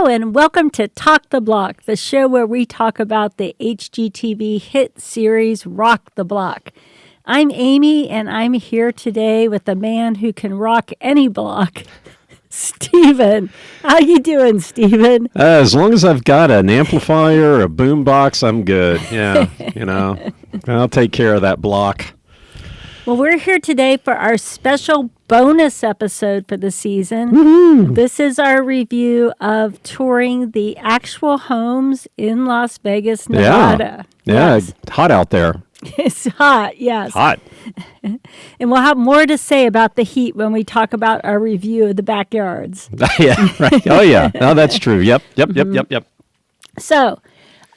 and welcome to Talk the Block, the show where we talk about the HGTV hit series Rock the Block. I'm Amy, and I'm here today with the man who can rock any block, Steven. How you doing, Steven? As long as I've got an amplifier, a boombox, I'm good. Yeah, I'll take care of that block. Well, we're here today for our special bonus episode for the season. Woo-hoo. This is our review of touring the actual homes in Las Vegas, Nevada. Yeah, Yes. Hot out there. It's hot, yes. Hot. And we'll have more to say about the heat when we talk about our review of the backyards. Yeah, right. Oh, yeah. No, that's true. Yep. So,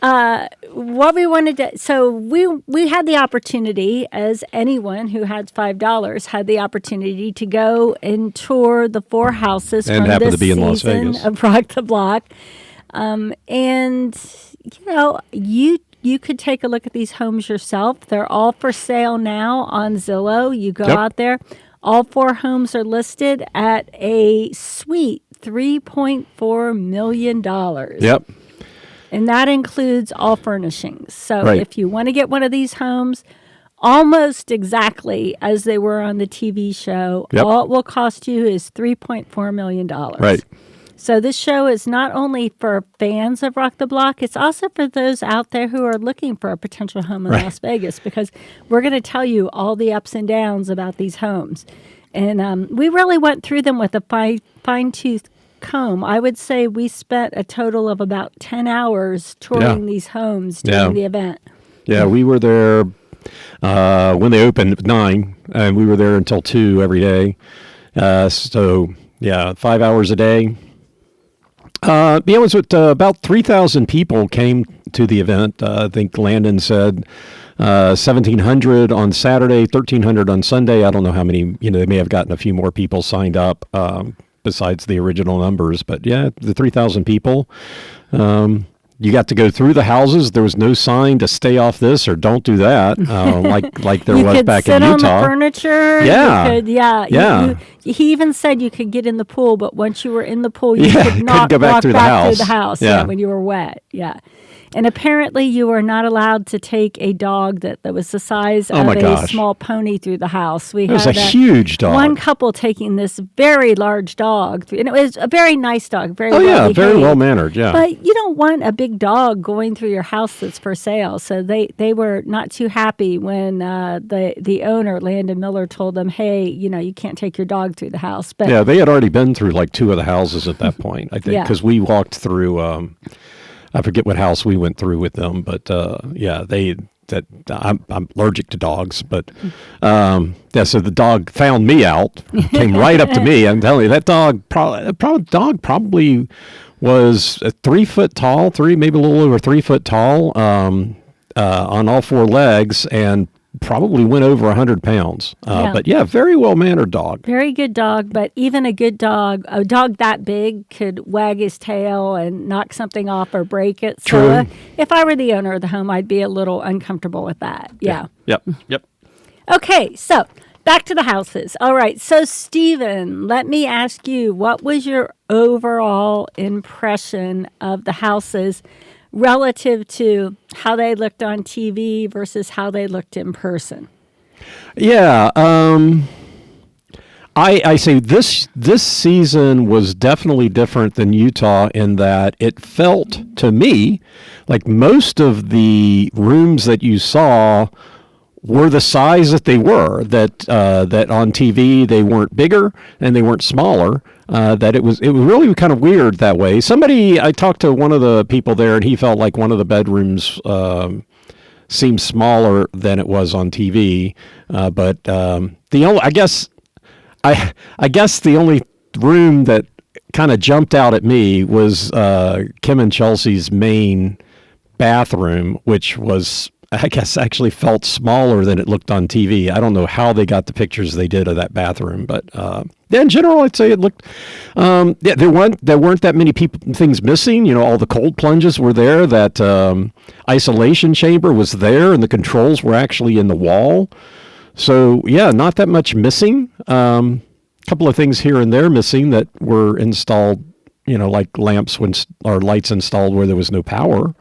what we wanted to, we had the opportunity, as anyone who had $5 had the opportunity to go and tour the 4 houses And from happened this to be in Las season Vegas. of Rock the Block. You could take a look at these homes yourself. They're all for sale now on Zillow. You go out there. All 4 homes are listed at a sweet $3.4 million. Yep. And that includes all furnishings. So Right. if you want to get one of these homes, almost exactly as they were on the TV show, Yep. all it will cost you is $3.4 million. Right. So this show is not only for fans of Rock the Block, it's also for those out there who are looking for a potential home in Las Vegas, because we're going to tell you all the ups and downs about these homes. And we really went through them with a fine-tooth comb. I would say we spent a total of about 10 hours touring these homes during the event. Yeah, we were there when they opened at 9, and we were there until 2 every day. 5 hours a day. It was with about 3,000 people came to the event. I think Landon said 1,700 on Saturday, 1,300 on Sunday. I don't know how many, they may have gotten a few more people signed up besides the original numbers. But yeah, the 3,000 people. You got to go through the houses. There was no sign to stay off this or don't do that, like there was back in Utah. You could sit on the furniture. Yeah. He even said you could get in the pool, but once you were in the pool, you could not go back walk through back the through the house. Yeah. When you were wet. Yeah. And apparently you were not allowed to take a dog that was the size of a small pony through the house. It was a huge dog. One couple taking this very large dog. And it was a very nice dog. Very very well-mannered, yeah. But you don't want a big dog going through your house that's for sale. So they were not too happy when the owner, Landon Miller, told them, hey, you can't take your dog through the house. But yeah, they had already been through like 2 of the houses at that point, I think, because we walked through... I forget what house we went through with them, but I'm allergic to dogs, but so the dog found me out, came right up to me. I'm telling you, that dog probably was 3 foot tall, maybe a little over 3 foot tall, on all 4 legs, and probably went over 100 pounds. But yeah, very well-mannered dog. Very good dog, but even a good dog, a dog that big could wag his tail and knock something off or break it. True. So if I were the owner of the home, I'd be a little uncomfortable with that. Yeah. Yep. Okay, so back to the houses. All right, so Steven, let me ask you, what was your overall impression of the houses relative to how they looked on TV versus how they looked in person? Yeah, I say this season was definitely different than Utah in that it felt to me like most of the rooms that you saw were the size that they were, that on TV they weren't bigger and they weren't smaller, that it was really kind of weird that way. I talked to one of the people there, and he felt like one of the bedrooms seemed smaller than it was on TV, but I guess the only room that kind of jumped out at me was Kim and Chelsea's main bathroom, which was, I guess, actually felt smaller than it looked on TV. I don't know how they got the pictures they did of that bathroom, but in general, I'd say it looked. There weren't that many things missing. All the cold plunges were there. That isolation chamber was there, and the controls were actually in the wall. So yeah, not that much missing. A couple of things here and there missing that were installed, like lamps or lights installed where there was no power.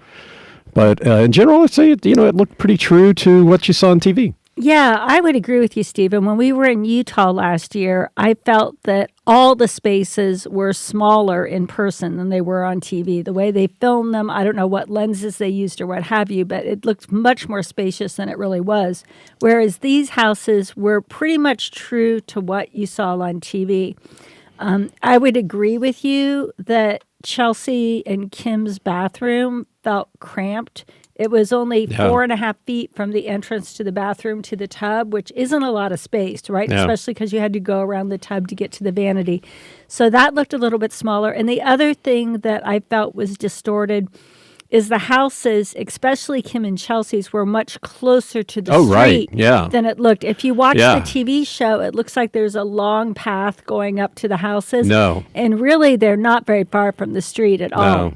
But in general, I'd say it looked pretty true to what you saw on TV. Yeah, I would agree with you, Stephen. When we were in Utah last year, I felt that all the spaces were smaller in person than they were on TV. The way they filmed them, I don't know what lenses they used or what have you, but it looked much more spacious than it really was. Whereas these houses were pretty much true to what you saw on TV. I would agree with you that Chelsea and Kim's bathroom felt cramped. It was only 4.5 feet from the entrance to the bathroom to the tub, which isn't a lot of space, right? Yeah. Especially because you had to go around the tub to get to the vanity. So that looked a little bit smaller. And the other thing that I felt was distorted is the houses, especially Kim and Chelsea's, were much closer to the street than it looked. If you watch the TV show, it looks like there's a long path going up to the houses. No. And really, they're not very far from the street at all.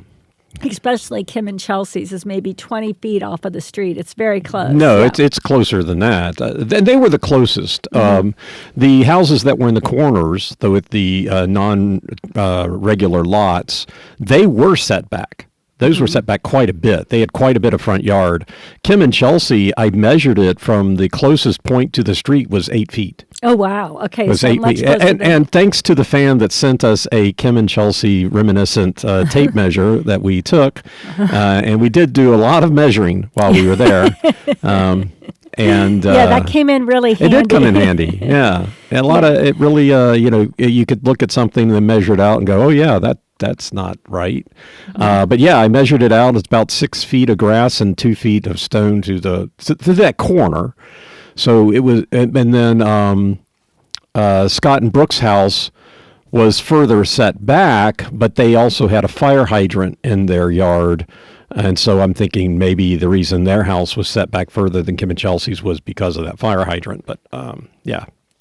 Especially Kim and Chelsea's is maybe 20 feet off of the street. It's very close. No, it's closer than that. They were the closest. The houses that were in the corners, though with the non-regular lots, they were set back. Those were set back quite a bit. They had quite a bit of front yard. Kim and Chelsea, I measured it from the closest point to the street was 8 feet. Oh, wow. Okay. Was 8 feet. And thanks to the fan that sent us a Kim and Chelsea reminiscent tape measure that we took. And we did do a lot of measuring while we were there. And that came in really handy. It did come in handy. Yeah. And it really, you could look at something and then measure it out and go, oh, yeah, that's not right. But yeah, I measured it out. It's about 6 feet of grass and 2 feet of stone to that corner. So it was, and then Scott and Brooke's house was further set back, but they also had a fire hydrant in their yard. And so I'm thinking maybe the reason their house was set back further than Kim and Chelsea's was because of that fire hydrant. But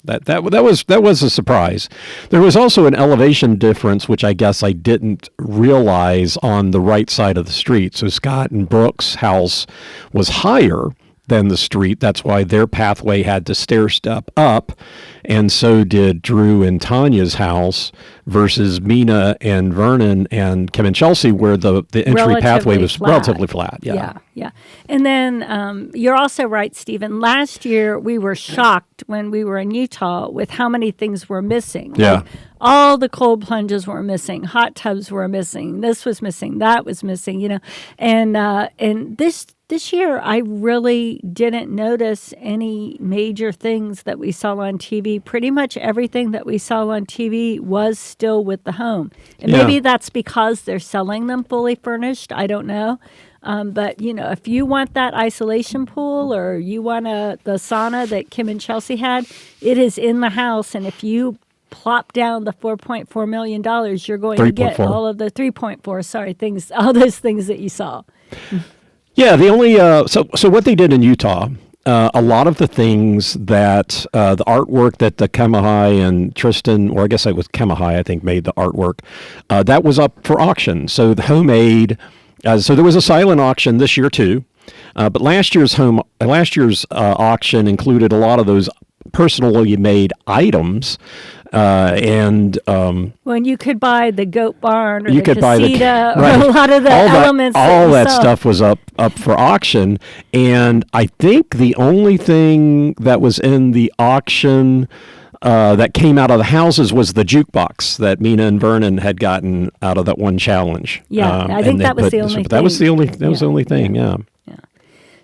That was a surprise. There was also an elevation difference, which I guess I didn't realize on the right side of the street. So Scott and Brooke's house was higher than the street. That's why their pathway had to stair step up. And so did Drew and Taniya's house versus Mina and Vernon and Kim and Chelsea, where the entry pathway was relatively flat. Yeah. And then you're also right, Stephen. Last year, we were shocked when we were in Utah with how many things were missing. Yeah. Like, all the cold plunges were missing. Hot tubs were missing. This was missing. That was missing, And this year, I really didn't notice any major things that we saw on TV. Pretty much everything that we saw on TV was still with the home. And maybe that's because they're selling them fully furnished. I don't know. But, if you want that isolation pool or you want the sauna that Kim and Chelsea had, it is in the house. And if you plop down the $4.4 million, you're going to get all of the 3.4, things, all those things that you saw. Yeah, the only so what they did in Utah, a lot of the things that the artwork that the Kamahai and Tristan, or I guess it was Kamahai, I think, made the artwork, that was up for auction. So the homemade, so there was a silent auction this year too, but last year's auction included a lot of those personally made items. When you could buy the goat barn or you the could buy casita or a lot of the elements. All that stuff was up for auction. And I think the only thing that was in the auction that came out of the houses was the jukebox that Mina and Vernon had gotten out of that one challenge. Yeah, I think that was the only thing. That was the only thing, yeah.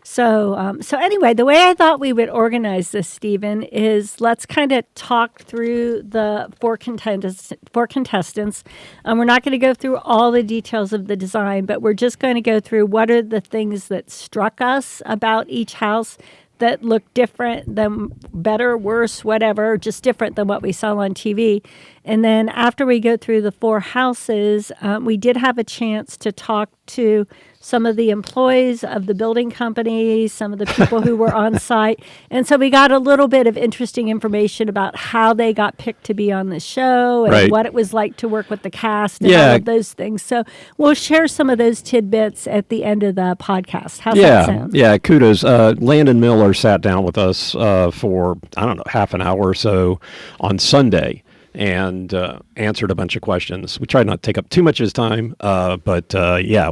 So anyway, the way I thought we would organize this, Stephen, is let's kind of talk through the four contestants. We're not going to go through all the details of the design, but we're just going to go through what are the things that struck us about each house that looked different, than better, worse, whatever, just different than what we saw on TV. And then after we go through the four houses, we did have a chance to talk to some of the employees of the building company, some of the people who were on site. And so we got a little bit of interesting information about how they got picked to be on the show and what it was like to work with the cast and all of those things. So we'll share some of those tidbits at the end of the podcast. How's that sound? Yeah, kudos. Landon Miller sat down with us for, half an hour or so on Sunday and answered a bunch of questions. We tried not to take up too much of his time, but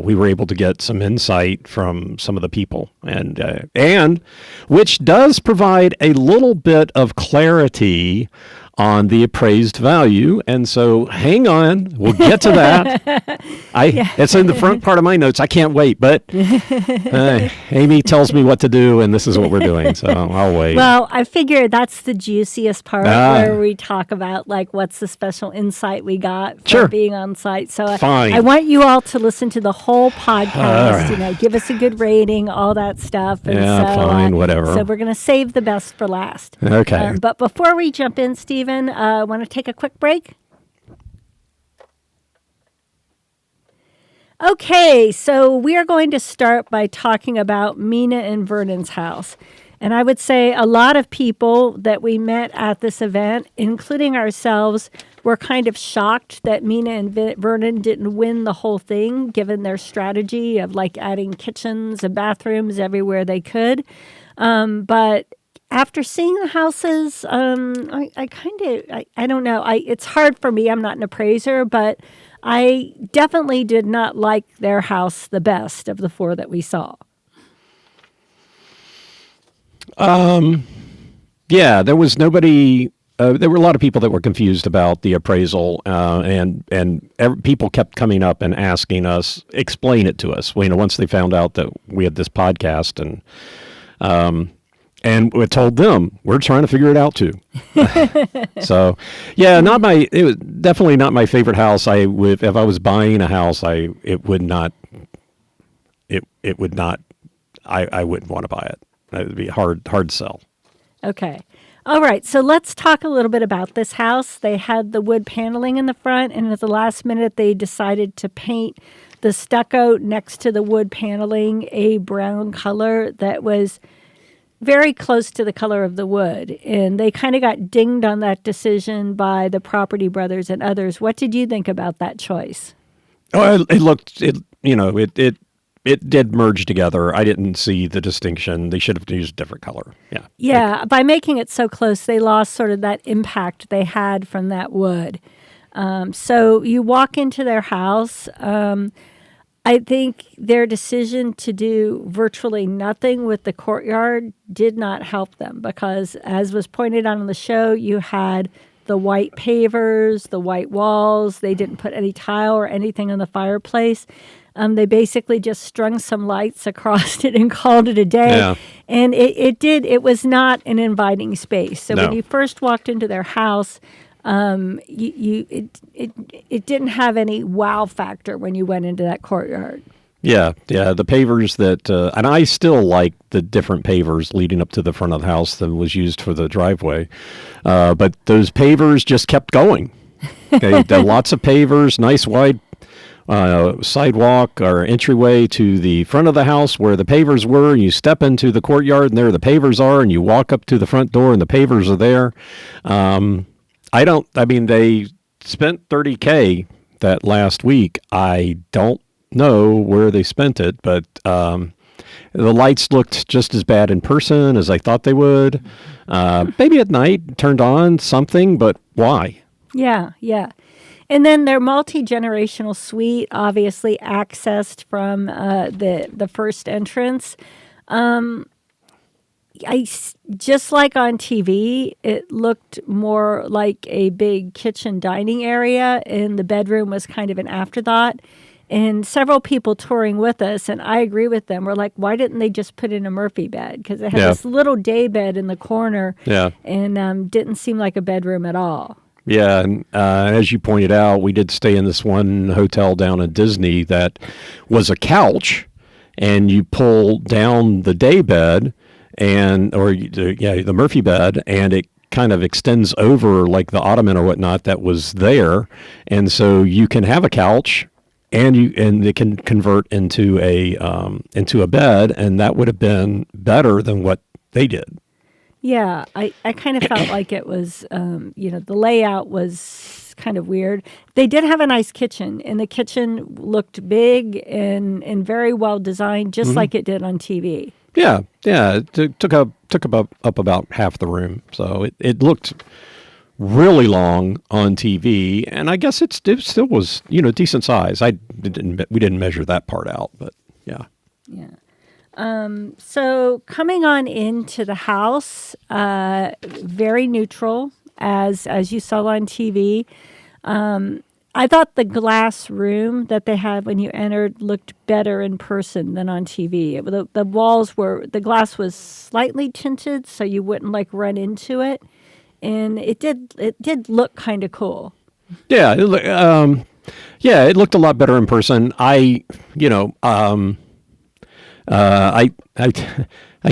we were able to get some insight from some of the people, and which does provide a little bit of clarity on the appraised value. And so hang on, we'll get to that. It's in the front part of my notes. I can't wait, but Amy tells me what to do, and this is what we're doing, so I'll wait. Well, I figure that's the juiciest part where we talk about like what's the special insight we got for being on site. So I want you all to listen to the whole podcast, give us a good rating, all that stuff. And whatever. So we're going to save the best for last. Okay. But before we jump in, Stephen, want to take a quick break? Okay, so we are going to start by talking about Mina and Vernon's house. And I would say a lot of people that we met at this event, including ourselves, were kind of shocked that Mina and Vernon didn't win the whole thing, given their strategy of like adding kitchens and bathrooms everywhere they could. But after seeing the houses, I don't know. It's hard for me. I'm not an appraiser, but I definitely did not like their house the best of the four that we saw. There was nobody. There were a lot of people that were confused about the appraisal, and people kept coming up and asking us, explain it to us. Once they found out that we had this podcast, and we told them we're trying to figure it out too. So, it was definitely not my favorite house. If I was buying a house, I wouldn't want to buy it. It would be hard sell. Okay. All right. So let's talk a little bit about this house. They had the wood paneling in the front, and at the last minute, they decided to paint the stucco next to the wood paneling a brown color that was very close to the color of the wood. And they kind of got dinged on that decision by the Property Brothers and others. What did you think about that choice? Oh, it did merge together. I didn't see the distinction. They should have used a different color. Yeah. Yeah. By making it so close, they lost sort of that impact they had from that wood. So you walk into their house. I think their decision to do virtually nothing with the courtyard did not help them because, as was pointed out on the show, you had the white pavers, the white walls. They didn't put any tile or anything on the fireplace. They basically just strung some lights across it and called it a day. Yeah. And it was not an inviting space. So when you first walked into their house, it didn't have any wow factor when you went into that courtyard. Yeah, the pavers and I still like the different pavers leading up to the front of the house than was used for the driveway. But those pavers just kept going. Okay, there lots of pavers, nice wide sidewalk or entryway to the front of the house where the pavers were. You step into the courtyard and there the pavers are, and you walk up to the front door and the pavers are there. They spent $30K that last week. I don't know where they spent it, but the lights looked just as bad in person as I thought they would. Maybe at night turned on something, but why? Yeah. And then their multi-generational suite, obviously accessed from the first entrance. Just like on TV, it looked more like a big kitchen dining area, and the bedroom was kind of an afterthought. And several people touring with us, and I agree with them, were like, why didn't they just put in a Murphy bed? Because it had this little day bed in the corner and didn't seem like a bedroom at all. Yeah, and as you pointed out, we did stay in this one hotel down in Disney that was a couch, and you pull down the day bed, the Murphy bed, and it kind of extends over like the ottoman or whatnot that was there, and so you can have a couch, and it can convert into a bed, and that would have been better than what they did. Yeah, I kind of felt like it was, the layout was kind of weird. They did have a nice kitchen, and the kitchen looked big and very well designed, just like it did on TV. Yeah, it took up about half the room, so it looked really long on TV, and I guess it still was, decent size. We didn't measure that part out, but yeah. Yeah. So coming on into the house, very neutral, as you saw on TV. I thought the glass room that they had when you entered looked better in person than on TV. The glass was slightly tinted, so you wouldn't run into it, and it did look kind of cool. Yeah, it looked a lot better in person. I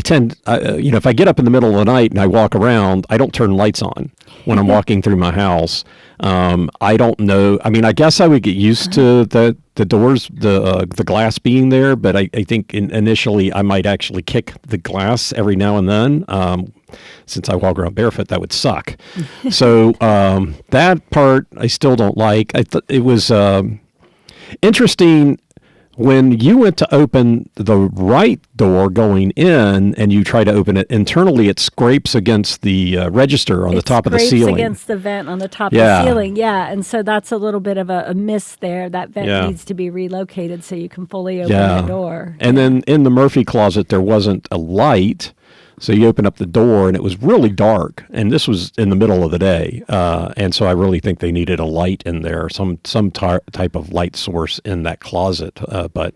tend, if I get up in the middle of the night and I walk around, I don't turn lights on when I'm walking through my house. I don't know. I mean, I guess I would get used to the doors, the glass being there, but I think initially I might actually kick the glass every now and then. Since I walk around barefoot, that would suck. So that part I still don't like. I thought it was interesting. When you went to open the right door going in and you try to open it internally, it scrapes against the register on the top of the ceiling. It scrapes against the vent on the top of the ceiling, and so that's a little bit of a miss there. That vent needs to be relocated so you can fully open the door. And then in the Murphy closet, there wasn't a light. So you open up the door, and it was really dark, and this was in the middle of the day, and so I really think they needed a light in there, some type of light source in that closet. But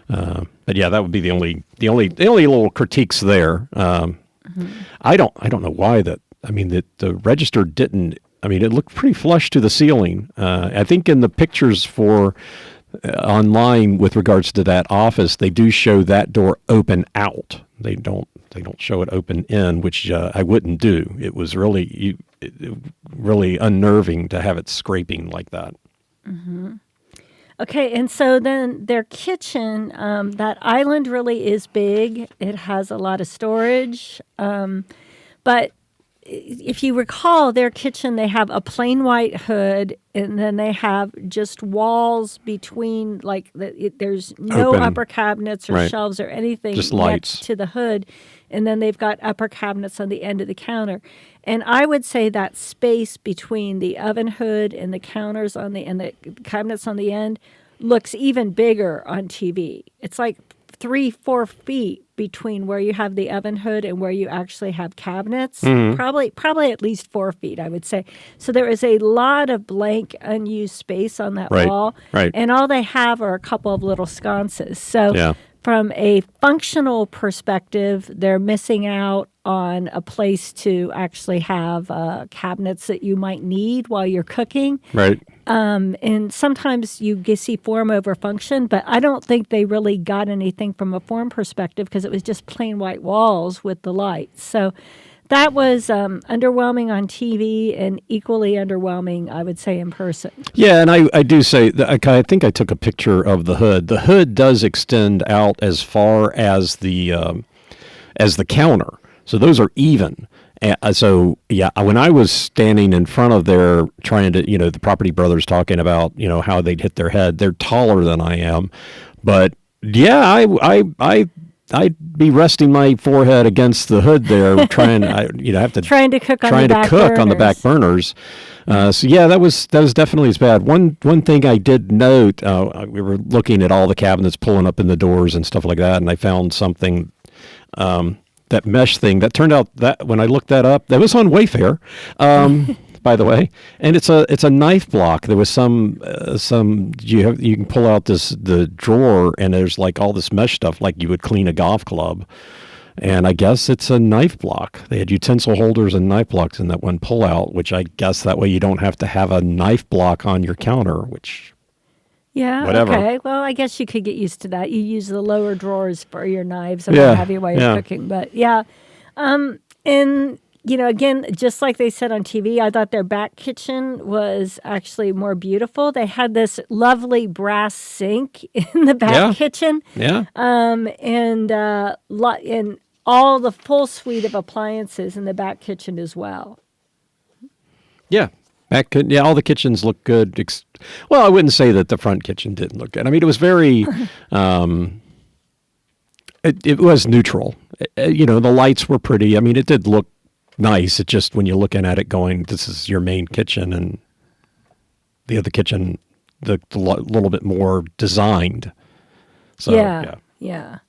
yeah, that would be the only little critiques there. I don't know why that. I mean, the register didn't. I mean, it looked pretty flush to the ceiling. I think in the pictures for online with regards to that office, they do show that door open out. They don't show it open in, which I wouldn't do. It was really unnerving to have it scraping like that. Mm-hmm. Okay, and so then their kitchen, that island really is big. It has a lot of storage, but if you recall, their kitchen, they have a plain white hood, and then they have just walls between, there's no open upper cabinets or shelves or anything just next lights to the hood, and then they've got upper cabinets on the end of the counter. And I would say that space between the oven hood and the counters and the cabinets on the end looks even bigger on TV. It's like 3-4 feet between where you have the oven hood and where you actually have cabinets. Mm-hmm. Probably at least 4 feet, I would say. So there is a lot of blank, unused space on that wall. Right. And all they have are a couple of little sconces. So from a functional perspective, they're missing out on a place to actually have cabinets that you might need while you're cooking. Right. And sometimes you see form over function, but I don't think they really got anything from a form perspective because it was just plain white walls with the lights. So that was underwhelming on TV and equally underwhelming, I would say, in person. Yeah, and I do say that I think I took a picture of the hood. The hood does extend out as far as the counter, so those are even. So yeah, when I was standing in front of there trying to, the property brothers talking about, how they'd hit their head, they're taller than I am, but yeah, I'd be resting my forehead against the hood there, trying to cook on the back burners. So yeah, that was definitely as bad. One thing I did note, we were looking at all the cabinets pulling up in the doors and stuff like that, and I found something. That mesh thing that turned out that when I looked that up, that was on Wayfair, by the way, and it's a knife block. There was some you can pull out the drawer and there's like all this mesh stuff like you would clean a golf club, and I guess it's a knife block. They had utensil holders and knife blocks in that one pullout, which I guess that way you don't have to have a knife block on your counter, which. Yeah, whatever. Okay. Well, I guess you could get used to that. You use the lower drawers for your knives and what have you while you're cooking. But yeah. And, again, just like they said on TV, I thought their back kitchen was actually more beautiful. They had this lovely brass sink in the back kitchen. Yeah. And all the full suite of appliances in the back kitchen as well. Yeah. All the kitchens look good. Well, I wouldn't say that the front kitchen didn't look good. I mean, it was very, it was neutral. The lights were pretty. I mean, it did look nice. It's just when you're looking at it going, this is your main kitchen, and the other kitchen, the little bit more designed. So, yeah. Yeah.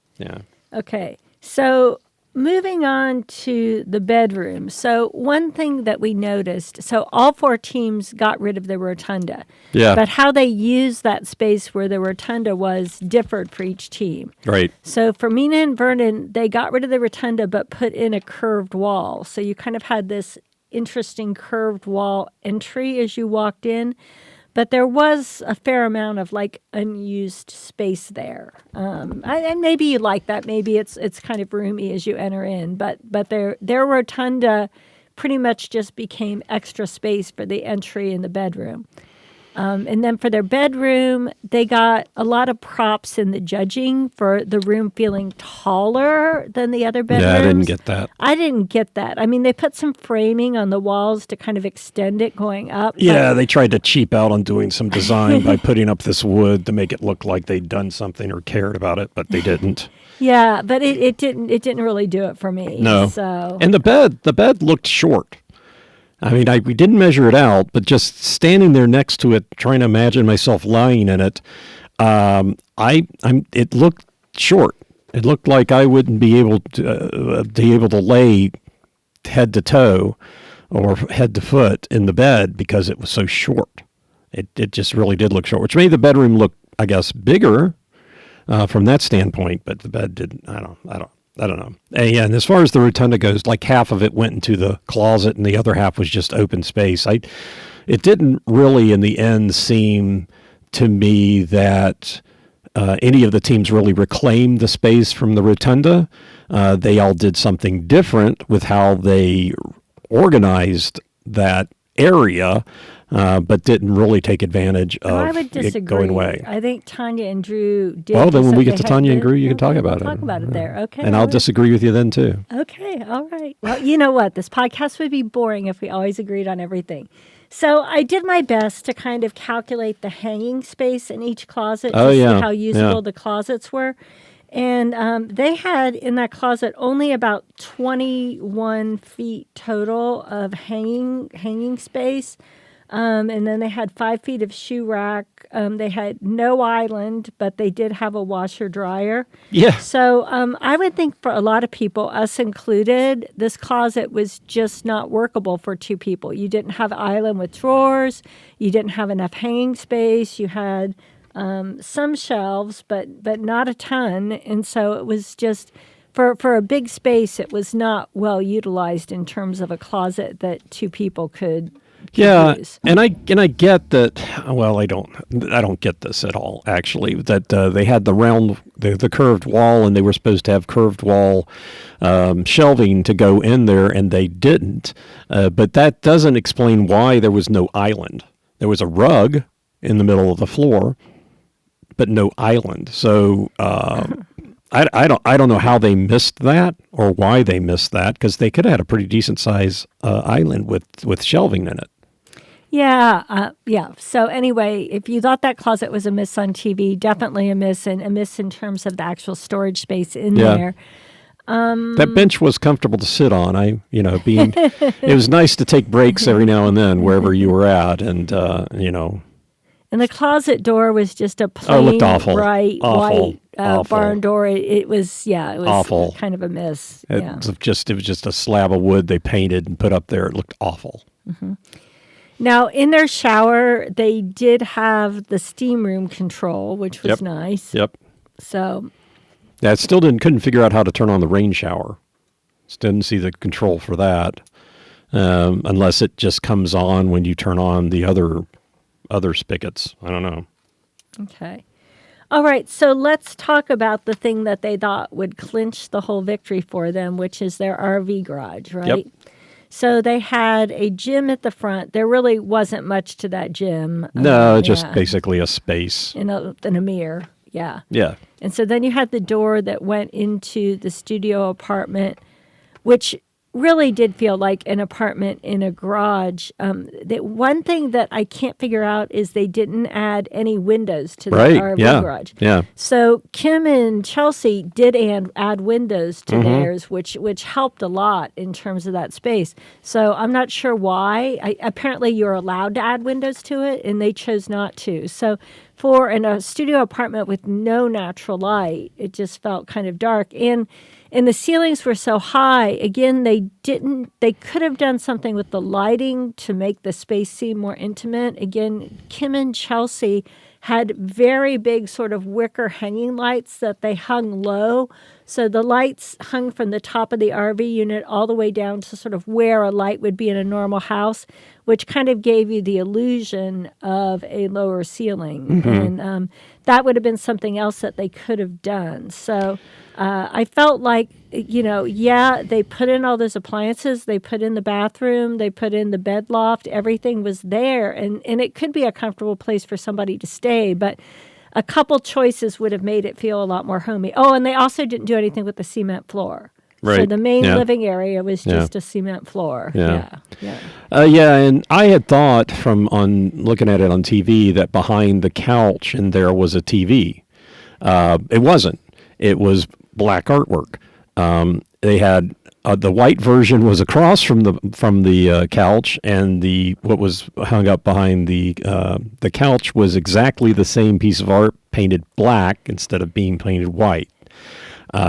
Okay. So moving on to the bedroom. So one thing that we noticed, so all four teams got rid of the rotunda. Yeah. But how they used that space where the rotunda was differed for each team. Right. So for Mina and Vernon, they got rid of the rotunda but put in a curved wall. So you kind of had this interesting curved wall entry as you walked in. But there was a fair amount of like unused space there, and maybe you like that. Maybe it's kind of roomy as you enter in. But their rotunda pretty much just became extra space for the entry in the bedroom. And then for their bedroom, they got a lot of props in the judging for the room feeling taller than the other bedrooms. Yeah, I didn't get that. I didn't get that. I mean, they put some framing on the walls to kind of extend it going up. Yeah, they tried to cheap out on doing some design by putting up this wood to make it look like they'd done something or cared about it, but they didn't. Yeah, but it didn't really do it for me. No. So. And the bed looked short. I mean, we didn't measure it out, but just standing there next to it, trying to imagine myself lying in it, it looked short. It looked like I wouldn't be able to lay head to toe or head to foot in the bed because it was so short. It just really did look short, which made the bedroom look, I guess, bigger from that standpoint. But the bed didn't. I don't know. And as far as the rotunda goes, like half of it went into the closet and the other half was just open space. It didn't really in the end seem to me that any of the teams really reclaimed the space from the rotunda. They all did something different with how they organized that area, but didn't really take advantage of it going away. I think Taniya and Drew did. Well, then when we get to Taniya and Drew, you can talk about it. Talk about it there, okay? And I'll disagree with you then, too. Okay, all right. Well, you know what? This podcast would be boring if we always agreed on everything. So I did my best to kind of calculate the hanging space in each closet to see how usable the closets were. And they had in that closet only about 21 feet total of hanging space. And then they had 5 feet of shoe rack. They had no island, but they did have a washer dryer. Yeah. So I would think for a lot of people, us included, this closet was just not workable for two people. You didn't have an island with drawers. You didn't have enough hanging space. You had some shelves, but not a ton. And so it was just, for a big space, it was not well utilized in terms of a closet that two people could use. And I get that. Well, I don't get this at all. Actually, that they had the curved wall, and they were supposed to have curved wall shelving to go in there, and they didn't. But that doesn't explain why there was no island. There was a rug in the middle of the floor, but no island. So I don't know how they missed that or why they missed that, because they could have had a pretty decent size island with shelving in it. Yeah. So anyway, if you thought that closet was a miss on TV, definitely a miss, and a miss in terms of the actual storage space in there. That bench was comfortable to sit on. It was nice to take breaks every now and then wherever you were at, and And the closet door was just a plain bright white barn door. It was awful. Kind of a miss. It was just a slab of wood they painted and put up there. It looked awful. Mm-hmm. Now, in their shower, they did have the steam room control, which was nice. Yep. So. Yeah, I still couldn't figure out how to turn on the rain shower. Still didn't see the control for that, unless it just comes on when you turn on the other spigots. I don't know. Okay. All right, so let's talk about the thing that they thought would clinch the whole victory for them, which is their RV garage, right? Yep. So they had a gym at the front. There really wasn't much to that gym. No, just basically a space. In a mirror, yeah. Yeah. And so then you had the door that went into the studio apartment, which really did feel like an apartment in a garage. The one thing that I can't figure out is they didn't add any windows to the RV garage. Yeah. So Kim and Chelsea did add windows to theirs, which helped a lot in terms of that space. So I'm not sure why. Apparently you're allowed to add windows to it, and they chose not to. So for a studio apartment with no natural light, it just felt kind of dark. And the ceilings were so high. Again, they could have done something with the lighting to make the space seem more intimate. Again, Kim and Chelsea had very big sort of wicker hanging lights that they hung low. So the lights hung from the top of the RV unit all the way down to sort of where a light would be in a normal house, which kind of gave you the illusion of a lower ceiling. And that would have been something else that they could have done. So I felt like, they put in all those appliances. They put in the bathroom. They put in the bed loft. Everything was there. And it could be a comfortable place for somebody to stay. But a couple choices would have made it feel a lot more homey. Oh, and they also didn't do anything with the cement floor. Right. So the main living area was just a cement floor. Yeah. And I had thought on looking at it on TV that behind the couch in there was a TV. It wasn't. It was black artwork. They had the white version was across from the couch, and what was hung up behind the couch was exactly the same piece of art painted black instead of being painted white.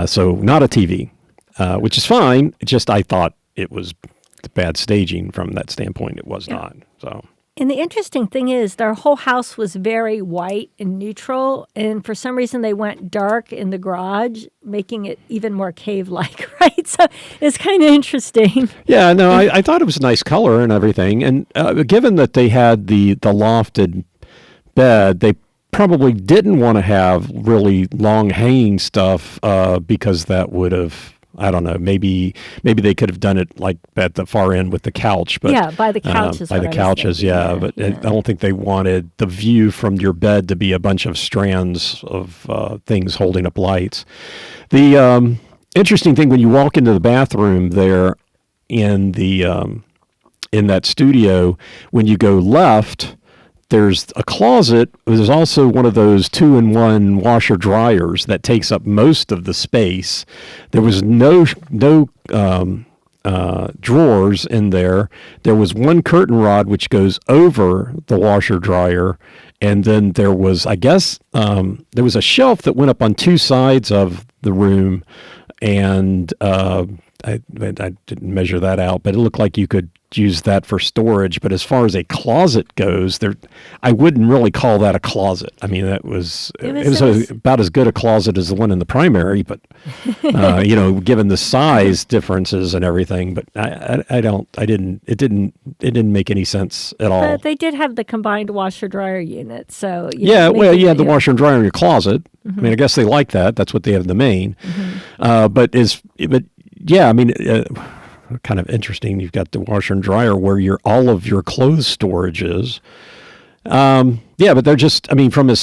So not a TV, which is fine. Just I thought it was bad staging from that standpoint. It was not. So. And the interesting thing is their whole house was very white and neutral, and for some reason they went dark in the garage, making it even more cave-like, right? So it's kind of interesting. Yeah, no, I thought it was a nice color and everything. And given that they had the lofted bed, they probably didn't want to have really long hanging stuff because that would have... I don't know. Maybe they could have done it like at the far end with the couch, but by the couches. By the couches, But I don't think they wanted the view from your bed to be a bunch of strands of things holding up lights. The interesting thing when you walk into the bathroom there in that studio, when you go left, there's a closet. There's also one of those 2-in-1 washer dryers that takes up most of the space. There was no drawers in there. There was one curtain rod which goes over the washer dryer, and then there was, I guess, there was a shelf that went up on two sides of the room, and I didn't measure that out, but it looked like you could use that for storage. But as far as a closet goes, I wouldn't really call that a closet. I mean, it was about as good a closet as the one in the primary, but given the size differences and everything. But it didn't make any sense at all. But they did have the combined washer dryer unit, so you had the washer and dryer in your closet. I mean, I guess they like that. That's what they have in the main. Kind of interesting. You've got the washer and dryer where all of your clothes storage is. But they're just, from a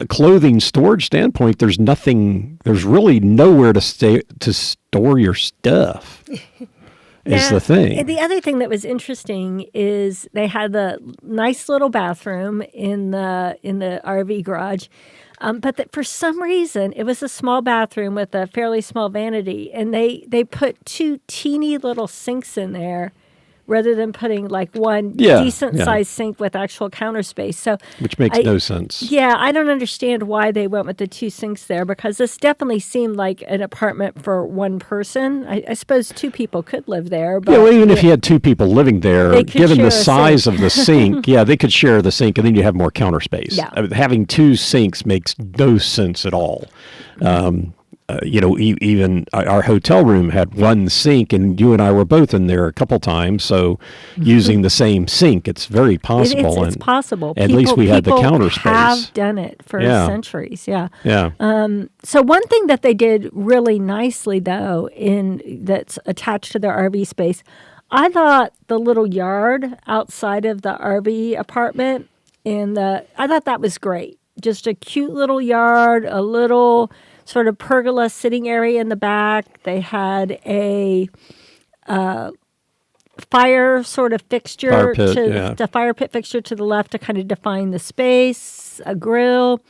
clothing storage standpoint, there's really nowhere to store your stuff. Is the thing. The other thing that was interesting is they had the nice little bathroom in the RV garage. But for some reason, it was a small bathroom with a fairly small vanity, and they put two teeny little sinks in there rather than putting like one decent-sized sink with actual counter space. So, which makes no sense. Yeah, I don't understand why they went with the two sinks there, because this definitely seemed like an apartment for one person. I suppose two people could live there. But even if you had two people living there, given the size of the sink, they could share the sink, and then you have more counter space. Yeah. Having two sinks makes no sense at all. Even our hotel room had one sink, and you and I were both in there a couple times. So using the same sink, it's very possible. It's possible. At least we had the counter space. People have done it for centuries. Yeah. So one thing that they did really nicely, though, that's attached to their RV space, I thought the little yard outside of the RV apartment, I thought that was great. Just a cute little yard, a little sort of pergola sitting area in the back. They had a fire sort of fixture the fire pit fixture to the left to kind of define the space, a grill,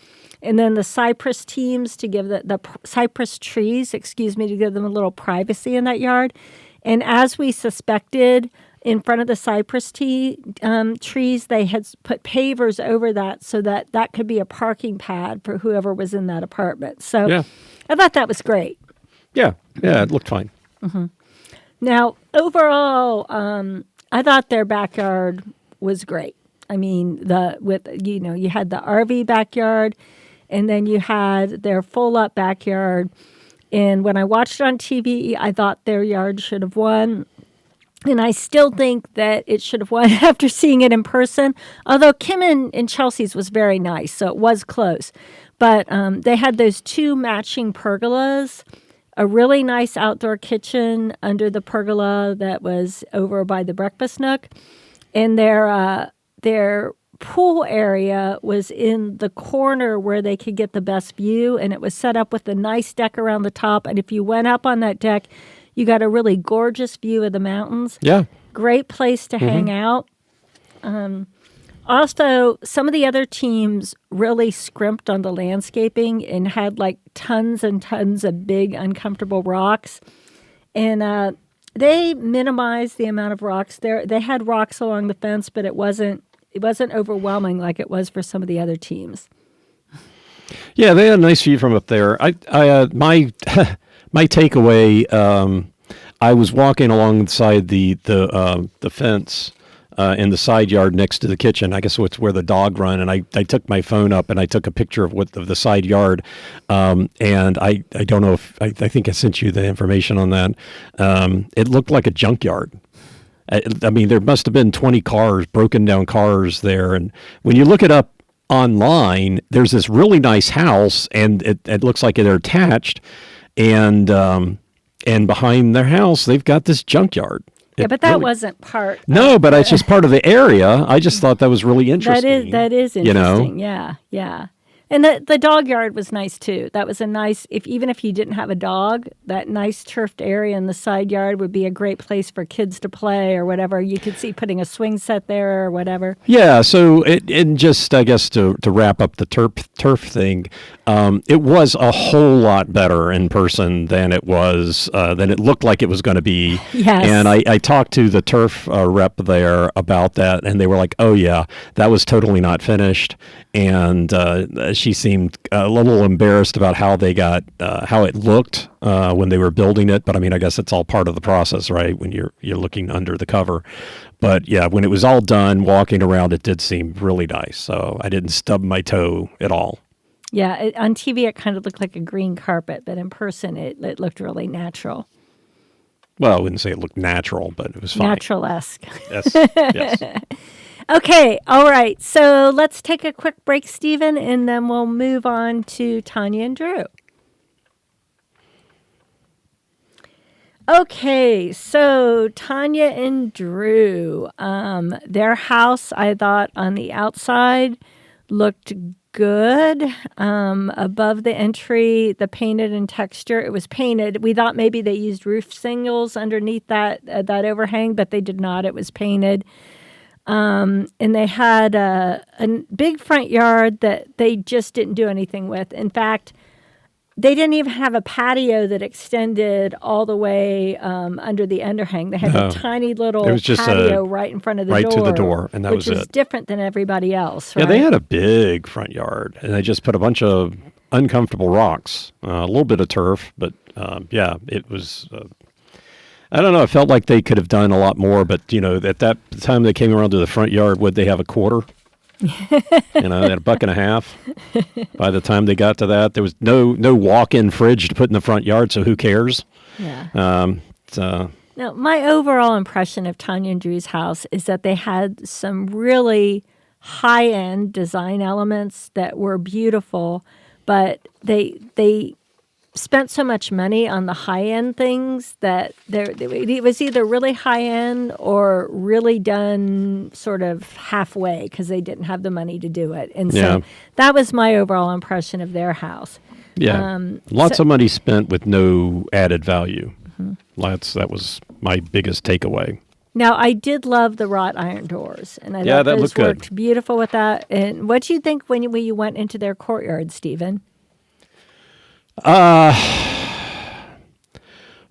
and then the cypress teams to give the cypress trees, to give them a little privacy in that yard. And as we suspected, in front of the cypress trees, they had put pavers over that so that could be a parking pad for whoever was in that apartment. So I thought that was great. Yeah, it looked fine. Mm-hmm. Now, overall, I thought their backyard was great. I mean, you had the RV backyard, and then you had their full-up backyard. And when I watched it on TV, I thought their yard should have won. And I still think that it should have won after seeing it in person, although Kim and Chelsea's was very nice, so it was close. But they had those 2 matching pergolas, a really nice outdoor kitchen under the pergola that was over by the breakfast nook. And their pool area was in the corner where they could get the best view, and it was set up with a nice deck around the top. And if you went up on that deck, you got a really gorgeous view of the mountains. Yeah. Great place to hang out. Also, some of the other teams really scrimped on the landscaping and had like tons and tons of big, uncomfortable rocks. And they minimized the amount of rocks there. They had rocks along the fence, but it wasn't overwhelming like it was for some of the other teams. Yeah, they had a nice view from up there. My takeaway, I was walking alongside the fence in the side yard next to the kitchen. I guess it's where the dog run. And I took my phone up and I took a picture of the side yard. And I don't know if I think I sent you the information on that. It looked like a junkyard. I mean, there must have been 20 broken down cars there. And when you look it up online, there's this really nice house, and it looks like they're attached. And behind their house, they've got this junkyard. Yeah, but that wasn't part. No, but it's just part of the area. I just thought that was really interesting. That is interesting. Yeah. And the dog yard was nice too. That was a nice, even if you didn't have a dog, that nice turfed area in the side yard would be a great place for kids to play or whatever. You could see putting a swing set there or whatever. Yeah. So I guess to wrap up the turf thing, it was a whole lot better in person than it looked like it was going to be. Yes. And I talked to the turf rep there about that, and they were like, "Oh yeah, that was totally not finished." And she seemed a little embarrassed about how it looked when they were building it. But I mean, I guess it's all part of the process, right? When you're looking under the cover. But yeah, when it was all done, walking around, it did seem really nice. So I didn't stub my toe at all. Yeah, on TV it kind of looked like a green carpet, but in person it looked really natural. Well, I wouldn't say it looked natural, but it was fine. Natural-esque. Yes. Okay, all right. So let's take a quick break, Stephen, and then we'll move on to Taniya and Drew. Okay, so Taniya and Drew, their house, I thought, on the outside looked good. Above the entry, the painted and texture, it was painted. We thought maybe they used roof shingles underneath that overhang, but they did not. It was painted. And they had a big front yard that they just didn't do anything with. In fact, they didn't even have a patio that extended all the way under the underhang. They had a tiny little patio right in front of the door. Right to the door, and that was it. Which is different than everybody else, right? Yeah, they had a big front yard, and they just put a bunch of uncomfortable rocks, a little bit of turf, but it was... I don't know. It felt like they could have done a lot more, but at that time they came around to the front yard, would they have a quarter? They had $1.50. By the time they got to that, there was no walk-in fridge to put in the front yard, so who cares? Yeah. Now, my overall impression of Taniya and Drew's house is that they had some really high-end design elements that were beautiful, but they spent so much money on the high-end things that it was either really high-end or really done sort of halfway because they ddidn't have the money to do it. And so that was my overall impression of their house. Yeah, lots of money spent with no added value. Mm-hmm. That was my biggest takeaway. Now, I did love the wrought iron doors, and I Yeah, thought that those looked good. worked beautiful with that. And what do you think when you went into their courtyard, Stephen?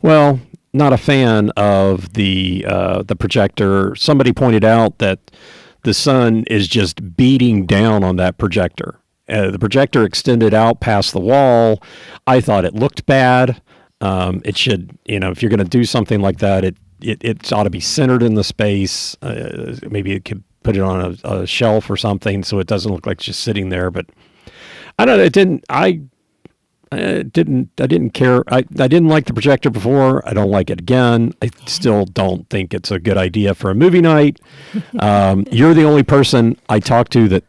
Well, not a fan of the projector. Somebody pointed out that the sun is just beating down on that projector. The projector extended out past the wall. I thought it looked bad. It should, if you're going to do something like that, it ought to be centered in the space. Maybe it could put it on a shelf or something so it doesn't look like it's just sitting there. But I don't know. I didn't care. I didn't like the projector before. I don't like it again. I still don't think it's a good idea for a movie night. You're the only person I talked to that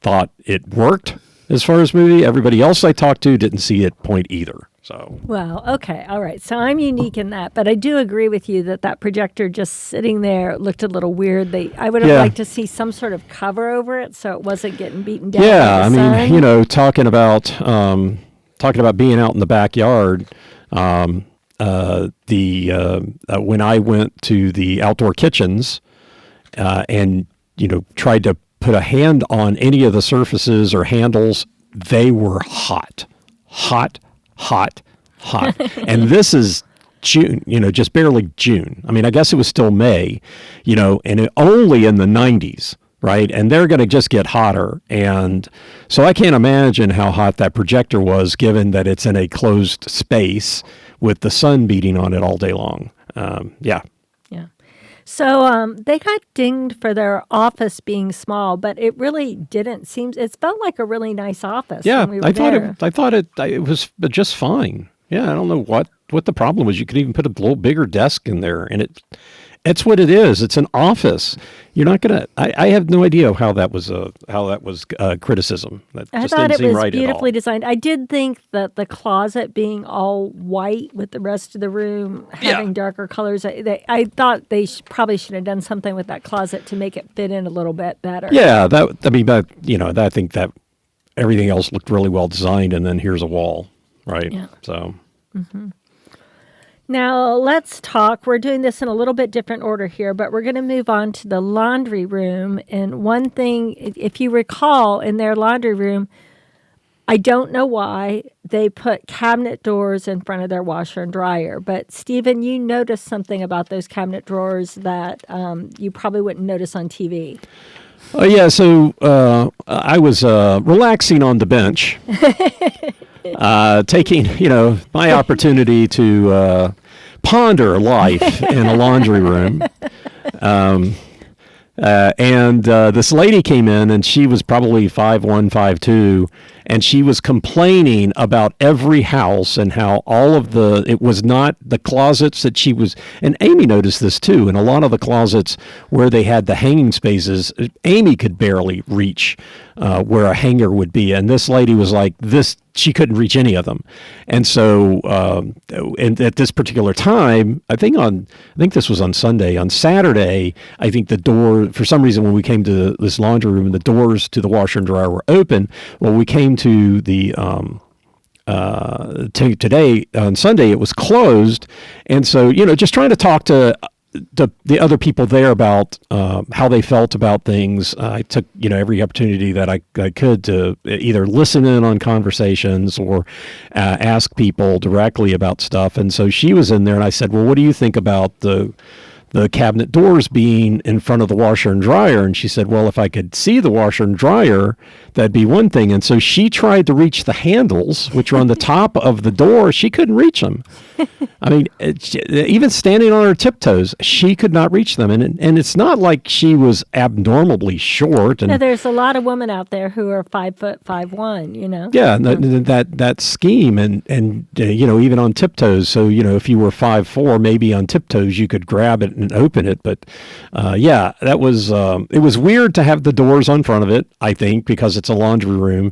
thought it worked as far as movie. Everybody else I talked to didn't see it point either. So. Well, okay. All right. So I'm unique in that, but I do agree with you that projector just sitting there looked a little weird. I would have liked to see some sort of cover over it so it wasn't getting beaten down. Yeah. I mean, talking about being out in the backyard, when I went to the outdoor kitchens and, tried to put a hand on any of the surfaces or handles, they were hot. And this is June, just barely June. I mean, I guess it was still May, and only in the 90s. Right. And they're going to just get hotter. And so I can't imagine how hot that projector was, given that it's in a closed space with the sun beating on it all day long. Yeah. So they got dinged for their office being small, but it really didn't seem, it felt like a really nice office. Yeah. When we were there. I thought it was just fine. Yeah. I don't know what the problem was. You could even put a little bigger desk in there, and it's what it is. It's an office. You're not going to. I have no idea how that was criticism. That I just thought didn't it seem was right beautifully at all. designed. I did think that the closet being all white with the rest of the room having darker colors. I thought they probably should have done something with that closet to make it fit in a little bit better. Yeah, I think that everything else looked really well designed, and then here's a wall, right? Yeah. So. Mm-hmm. Now, let's talk. We're doing this in a little bit different order here, but we're going to move on to the laundry room. And one thing, if you recall, in their laundry room, I don't know why they put cabinet doors in front of their washer and dryer. But, Stephen, you noticed something about those cabinet drawers that you probably wouldn't notice on TV. Oh, yeah. So I was relaxing on the bench. Taking, my opportunity to ponder life in a laundry room. And this lady came in, and she was probably 5'1", 5'2", and she was complaining about every house and how it was not the closets that she was, and Amy noticed this too, in a lot of the closets where they had the hanging spaces, Amy could barely reach where a hanger would be, and this lady was like, she couldn't reach any of them. And so and at this particular time, I think this was on Sunday. On Saturday, I think the door, for some reason, when we came to this laundry room, the doors to the washer and dryer were open. Well, we came to the today on Sunday, it was closed. And so, just trying to talk to the other people there about how they felt about things. I took every opportunity that I could to either listen in on conversations or ask people directly about stuff. And so she was in there, and I said, well, what do you think about the cabinet doors being in front of the washer and dryer? And she said, well, if I could see the washer and dryer, that'd be one thing. And so she tried to reach the handles, which are on the top of the door. She couldn't reach them. I mean, even standing on her tiptoes, she could not reach them. And it's not like she was abnormally short. And there's a lot of women out there who are 5'1", Yeah, that scheme and even on tiptoes. So, if you were 5'4", maybe on tiptoes, you could grab it and open it. But that was, it was weird to have the doors on front of it, I think, because it's a laundry room.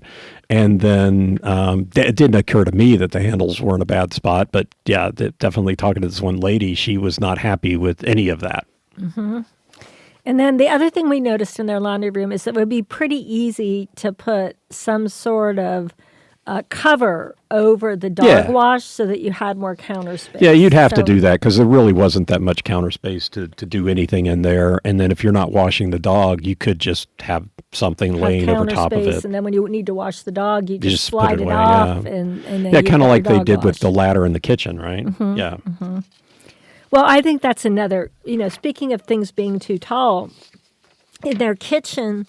And then it didn't occur to me that the handles were in a bad spot. But yeah, definitely talking to this one lady, she was not happy with any of that. Mm-hmm. And then the other thing we noticed in their laundry room is that it would be pretty easy to put some sort of cover over the dog wash so that you had more counter space. Yeah, you'd have to do that because there really wasn't that much counter space to do anything in there. And then if you're not washing the dog, you could just have something laying over top of it. And then when you need to wash the dog, you just slide it away, off. And then kind of like they did with the ladder in the kitchen, right? Yeah. Well, I think that's another, speaking of things being too tall, in their kitchen,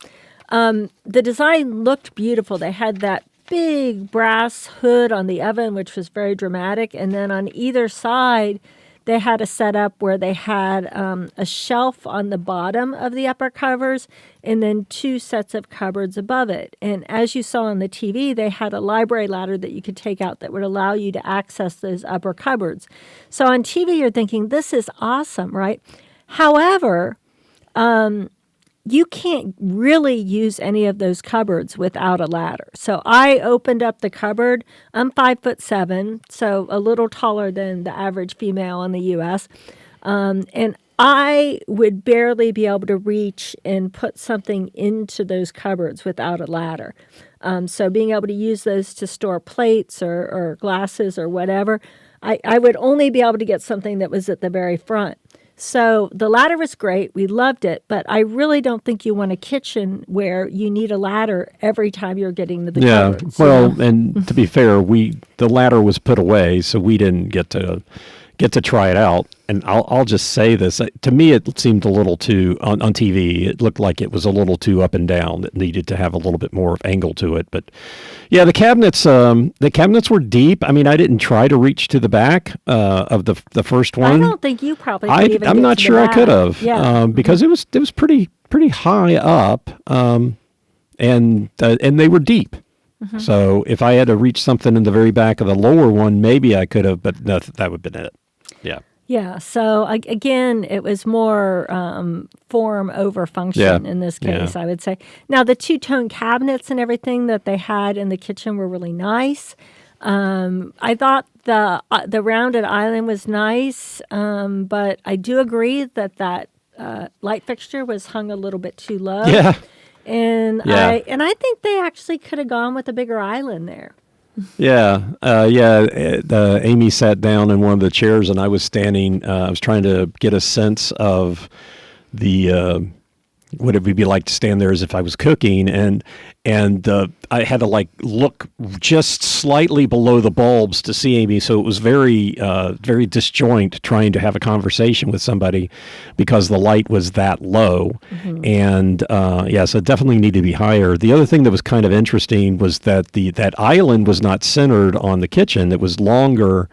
the design looked beautiful. They had that big brass hood on the oven, which was very dramatic. And then on either side, they had a setup where they had a shelf on the bottom of the upper covers and then 2 sets of cupboards above it. And as you saw on the TV, they had a library ladder that you could take out that would allow you to access those upper cupboards. So on TV, you're thinking, this is awesome, right? However, you can't really use any of those cupboards without a ladder. So I opened up the cupboard. I'm 5'7", so a little taller than the average female in the U.S. And I would barely be able to reach and put something into those cupboards without a ladder. So being able to use those to store plates or glasses or whatever, I would only be able to get something that was at the very front. So the ladder was great. We loved it. But I really don't think you want a kitchen where you need a ladder every time you're getting to the cupboards. Well, and to be fair, the ladder was put away, so we didn't get to try it out. And I'll just say this. To me, it seemed a little too, on TV, it looked like it was a little too up and down. It needed to have a little bit more angle to it. But yeah, the cabinets were deep. I mean, I didn't try to reach to the back of the first one. I don't think you probably could even I'm not sure I could have. Yeah. Because it was pretty high up. And they were deep. Mm-hmm. So if I had to reach something in the very back of the lower one, maybe I could have, but that would have been it. Yeah. Yeah. So again, it was more form over function in this case, I would say. Now, the 2-tone cabinets and everything that they had in the kitchen were really nice. I thought the rounded island was nice, but I do agree that light fixture was hung a little bit too low. Yeah. And I think they actually could have gone with a bigger island there. Yeah. Amy sat down in one of the chairs and I was standing. I was trying to get a sense of what it would be like to stand there as if I was cooking. And I had to look just slightly below the bulbs to see Amy. So it was very, very disjoint trying to have a conversation with somebody because the light was that low. Mm-hmm. And so it definitely needed to be higher. The other thing that was kind of interesting was that that island was not centered on the kitchen. It was longer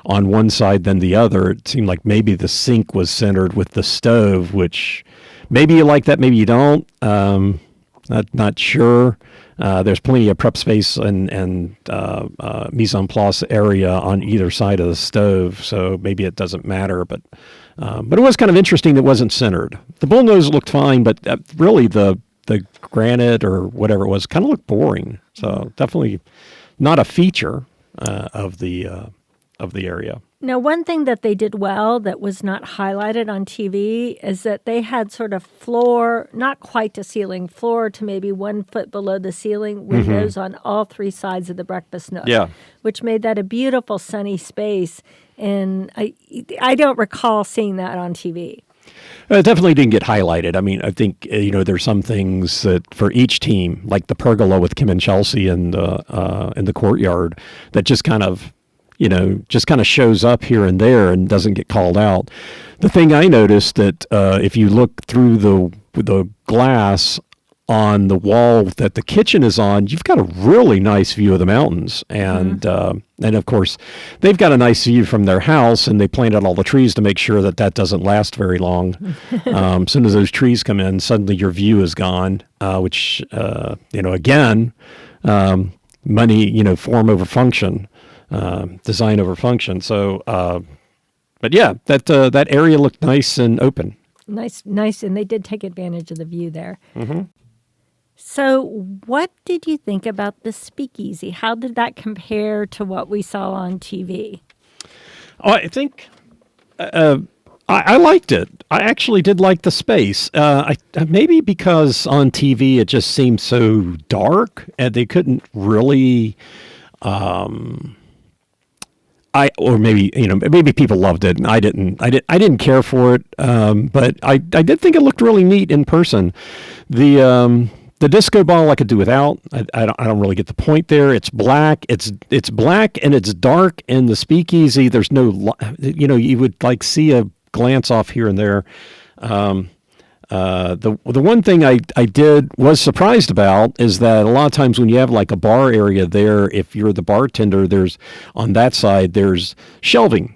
on one side than the other. It seemed like maybe the sink was centered with the stove, which maybe you like that, maybe you don't. Not sure. There's plenty of prep space and mise en place area on either side of the stove, so maybe it doesn't matter. But it was kind of interesting. It wasn't centered. The bullnose looked fine, but really the granite or whatever it was kind of looked boring. So definitely not a feature of the area. Now, one thing that they did well that was not highlighted on TV is that they had sort of floor, not quite to ceiling, floor to maybe 1 foot below the ceiling, windows on all 3 sides of the breakfast nook, which made that a beautiful sunny space. And I don't recall seeing that on TV. It definitely didn't get highlighted. I mean, I think, there's some things that for each team, like the pergola with Kim and Chelsea in the courtyard, that just kind of shows up here and there and doesn't get called out. The thing I noticed that if you look through the glass on the wall that the kitchen is on, you've got a really nice view of the mountains. And and of course, they've got a nice view from their house, and they planted all the trees to make sure that doesn't last very long. As soon as those trees come in, suddenly your view is gone, which, again, money, form over function. Design over function. So, but yeah, that area looked nice and open. Nice, and they did take advantage of the view there. Mm-hmm. So, what did you think about the speakeasy? How did that compare to what we saw on TV? Oh, I think I liked it. I actually did like the space. Maybe because on TV it just seemed so dark, and they couldn't really or maybe maybe people loved it and I didn't care for it, but I did think it looked really neat in person. The disco ball I could do without. I don't really get the point there. It's black. It's black and it's dark. In the speakeasy, there's no, you would like see a glance off here and there. The one thing I was surprised about is that a lot of times when you have like a bar area there, if you're the bartender, there's on that side, there's shelving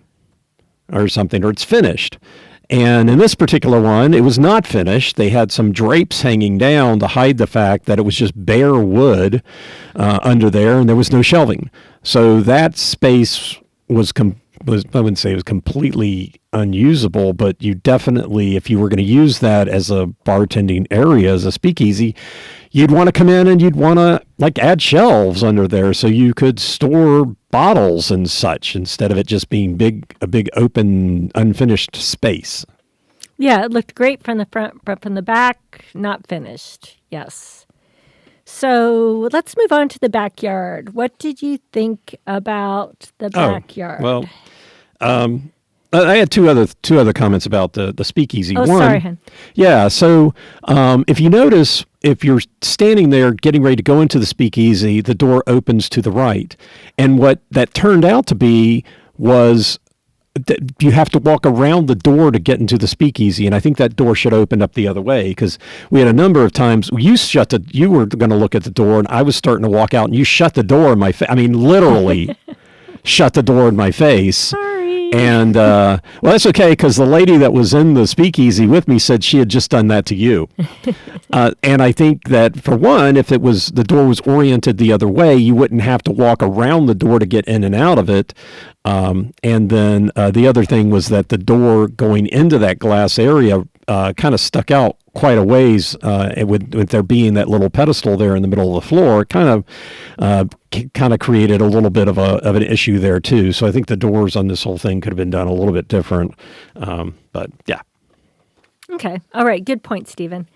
or something, or it's finished. And in this particular one, it was not finished. They had some drapes hanging down to hide the fact that it was just bare wood under there, and there was no shelving. So that space was I wouldn't say it was completely unusable, but you definitely, if you were going to use that as a bartending area, as a speakeasy, you'd want to come in and you'd want to like add shelves under there so you could store bottles and such instead of it just being a big open, unfinished space. Yeah, it looked great from the front, but from the back, not finished. Yes. So let's move on to the backyard. What did you think about the backyard? Well, I had two other comments about the speakeasy. Oh, One, sorry, hon. Yeah, so if you notice, if you're standing there getting ready to go into the speakeasy, the door opens to the right. And what that turned out to be was you have to walk around the door to get into the speakeasy, and I think that door should open up the other way, because we had a number of times you were going to look at the door, and I was starting to walk out, and you shut the door in my face. I mean, literally shut the door in my face. Sorry. And well, that's okay, because the lady that was in the speakeasy with me said she had just done that to you. And I think that, for one, if the door was oriented the other way, you wouldn't have to walk around the door to get in and out of it. And then the other thing was that the door going into that glass area kind of stuck out quite a ways, with there being that little pedestal there in the middle of the floor. It kind of created a little bit of an issue there too. So I think the doors on this whole thing could have been done a little bit different. But yeah. Okay. All right. Good point, Stephen.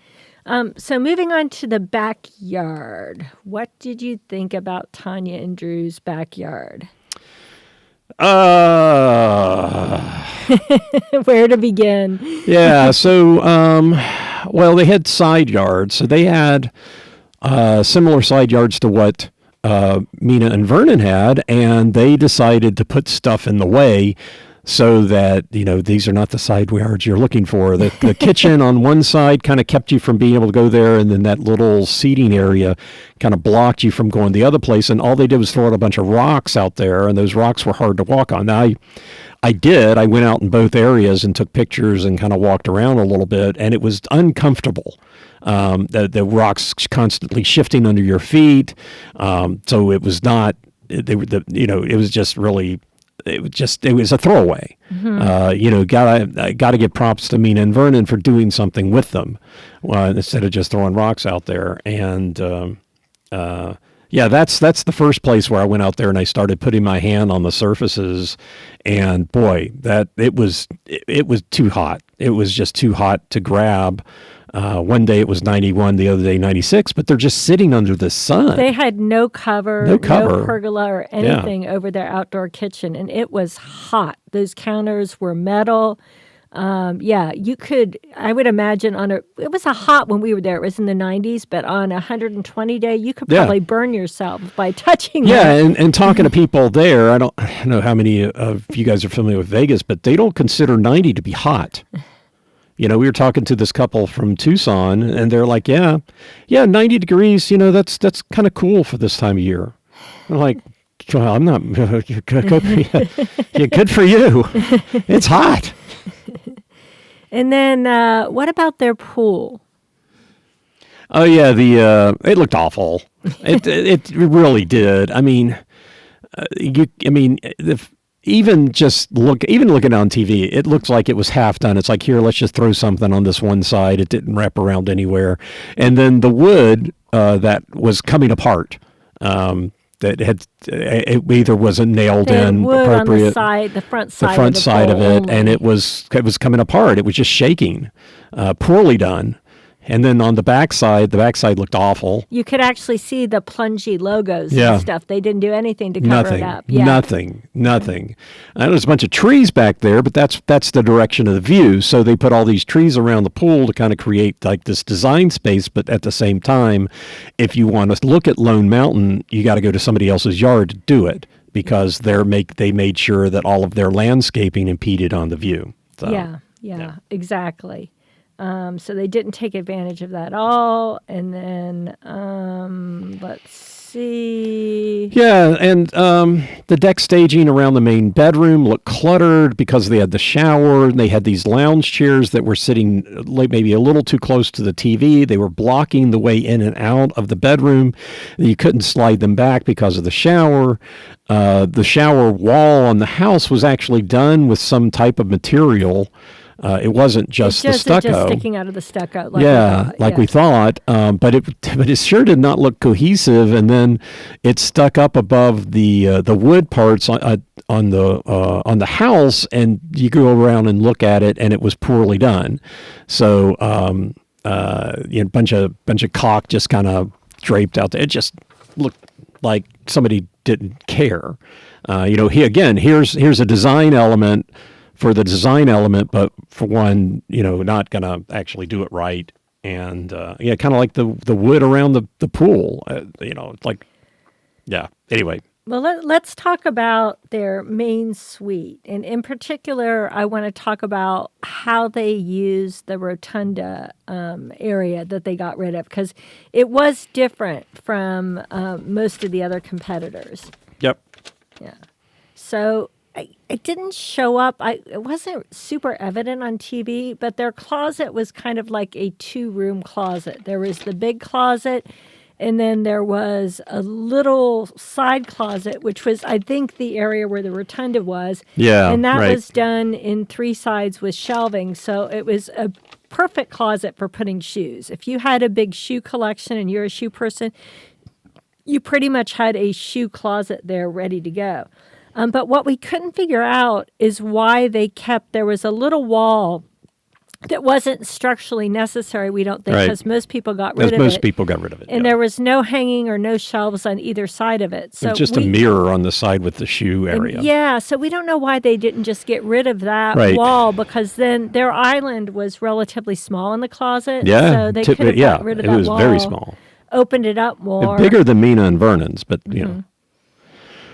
So moving on to the backyard. What did you think about Taniya and Drew's backyard? Where to begin? Yeah. So, well, they had side yards. So they had similar side yards to what Mina and Vernon had, and they decided to put stuff in the way so that, these are not the side yards you're looking for. The kitchen on one side kind of kept you from being able to go there, and then that little seating area kind of blocked you from going the other place, and all they did was throw out a bunch of rocks out there, and those rocks were hard to walk on. Now, I went out in both areas and took pictures and kind of walked around a little bit, and it was uncomfortable. The rocks constantly shifting under your feet. So it was not, it was just really, it was a throwaway. Mm-hmm. Gotta give props to Mina and Vernon for doing something with them, instead of just throwing rocks out there. And, yeah, that's the first place where I went out there and I started putting my hand on the surfaces, and boy, it was too hot. It was just too hot to grab. One day it was 91, the other day 96, but they're just sitting under the sun. They had no cover, no pergola or anything over their outdoor kitchen, and it was hot. Those counters were metal. You could, I would imagine it was hot when we were there. It was in the 90s, but on a 120 day, you could probably burn yourself by touching it. Yeah, and talking to people there, I don't know how many of you guys are familiar with Vegas, but they don't consider 90 to be hot. We were talking to this couple from Tucson, and they're like, yeah, 90 degrees, that's kind of cool for this time of year. I'm like, well, I'm not, good for you. It's hot. And then what about their pool? Oh, yeah, it looked awful. It really did. I mean, even looking on TV, it looks like it was half done. It's like, here, let's just throw something on this one side. It didn't wrap around anywhere. And then the wood that was coming apart, that it either wasn't nailed in wood appropriate on the front side of it, and it was coming apart. It was just shaking, poorly done. And then on the backside looked awful. You could actually see the plungy logos Yeah. and stuff. They didn't do anything to cover it up. Yeah. Nothing. And there's a bunch of trees back there, but that's the direction of the view. So they put all these trees around the pool to kind of create like this design space. But at the same time, if you want to look at Lone Mountain, you got to go to somebody else's yard to do it because they made sure that all of their landscaping impeded on the view. So, yeah, exactly. So they didn't take advantage of that at all. And then let's see. Yeah, and the deck staging around the main bedroom looked cluttered because they had the shower. And they had these lounge chairs that were sitting like maybe a little too close to the TV. They were blocking the way in and out of the bedroom. You couldn't slide them back because of the shower. The shower wall on the house was actually done with some type of material. It wasn't just the stucco. Just sticking out of the stucco. We thought. But it sure did not look cohesive. And then it stuck up above the wood parts on the house, and you go around and look at it, and it was poorly done. So bunch of caulk just kind of draped out there. It just looked like somebody didn't care. Here's a design element. For the design element, but for one, not going to actually do it right. And, kind of like the wood around the pool, anyway. Well, let's talk about their main suite. And in particular, I want to talk about how they used the rotunda area that they got rid of, because it was different from most of the other competitors. Yep. Yeah. So it didn't show up. It wasn't super evident on TV, but their closet was kind of like a 2-room closet. There was the big closet, and then there was a little side closet, which was, I think, the area where the rotunda was. Yeah, and that right. was done in 3 sides with shelving, so it was a perfect closet for putting shoes. If you had a big shoe collection and you're a shoe person, you pretty much had a shoe closet there ready to go. But what we couldn't figure out is why there was a little wall that wasn't structurally necessary, we don't think, because most people got rid of it. Most people got rid of it. And there was no hanging or no shelves on either side of it. So it was just a mirror on the side with the shoe area. So we don't know why they didn't just get rid of that wall, because then their island was relatively small in the closet. Yeah. So they could have got rid of that wall. It was very small. Opened it up more. Bigger than Mina and Vernon's, but,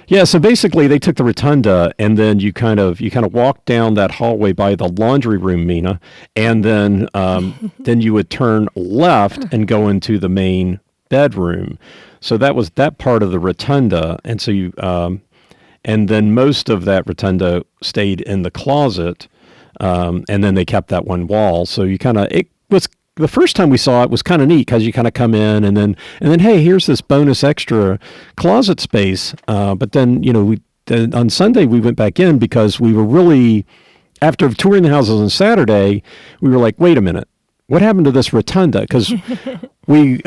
Yeah, so basically they took the rotunda, and then you kind of walk down that hallway by the laundry room, Mina, and then then you would turn left and go into the main bedroom. So that was that part of the rotunda, and so you and then most of that rotunda stayed in the closet, and then they kept that one wall. So it was. The first time we saw it was kind of neat because you kind of come in and then hey, here's this bonus extra closet space. But then on Sunday we went back in because we were really, after touring the houses on Saturday, we were like, wait a minute, what happened to this rotunda? Because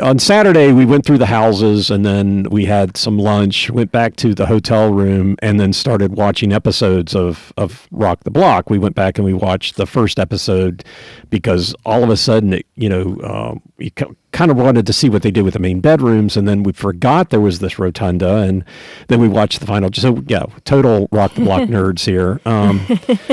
on Saturday we went through the houses and then we had some lunch, went back to the hotel room, and then started watching episodes of Rock the Block. We went back and we watched the first episode because all of a sudden, you kind of wanted to see what they did with the main bedrooms, and then we forgot there was this rotunda, and then we watched the final. So yeah, total Rock the Block nerds here.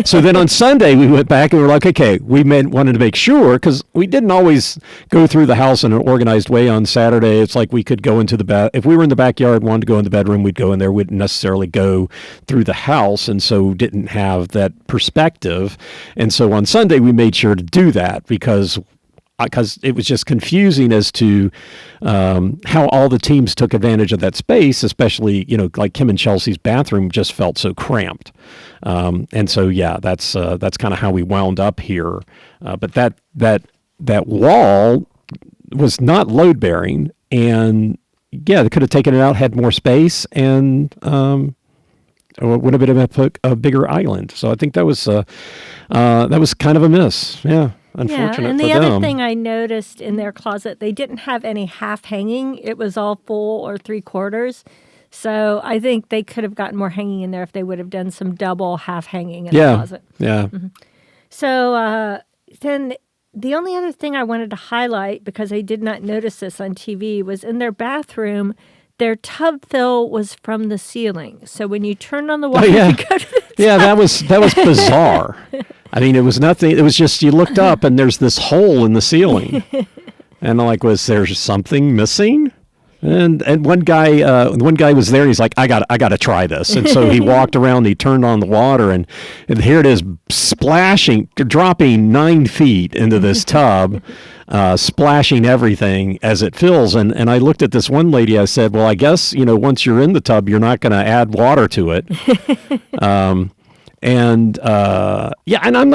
So then on Sunday we went back and we were like, okay, wanted to make sure, because we didn't always go through the house in an organized way on Saturday. It's like we could go into if we were in the backyard, wanted to go in the bedroom, we'd go in there. We wouldn't necessarily go through the house, and so didn't have that perspective. And so on Sunday we made sure to do that because it was just confusing as to how all the teams took advantage of that space, especially, like Kim and Chelsea's bathroom just felt so cramped. And so, yeah, that's kind of how we wound up here. But that wall was not load bearing, and yeah, they could have taken it out, had more space, and it would have been a bigger island. So I think that was kind of a miss. Yeah. Unfortunate and for the them. other thing I noticed in their closet, they didn't have any half hanging. It was all full or 3/4. So I think they could have gotten more hanging in there if they would have done some double half hanging in the closet. Yeah. Mm-hmm. So then the only other thing I wanted to highlight, because I did not notice this on TV, was in their bathroom, their tub fill was from the ceiling. So when you turned on the water, yeah. you go to the Yeah, that was bizarre. I mean, it was nothing. It was just you looked up and there's this hole in the ceiling, and I'm like, was there something missing? And one guy was there. And he's like, I got to try this. And so he walked around. He turned on the water, and here it is, splashing, dropping 9 feet into this tub, splashing everything as it fills. And I looked at this one lady. I said, well, I guess once you're in the tub, you're not going to add water to it. And I'm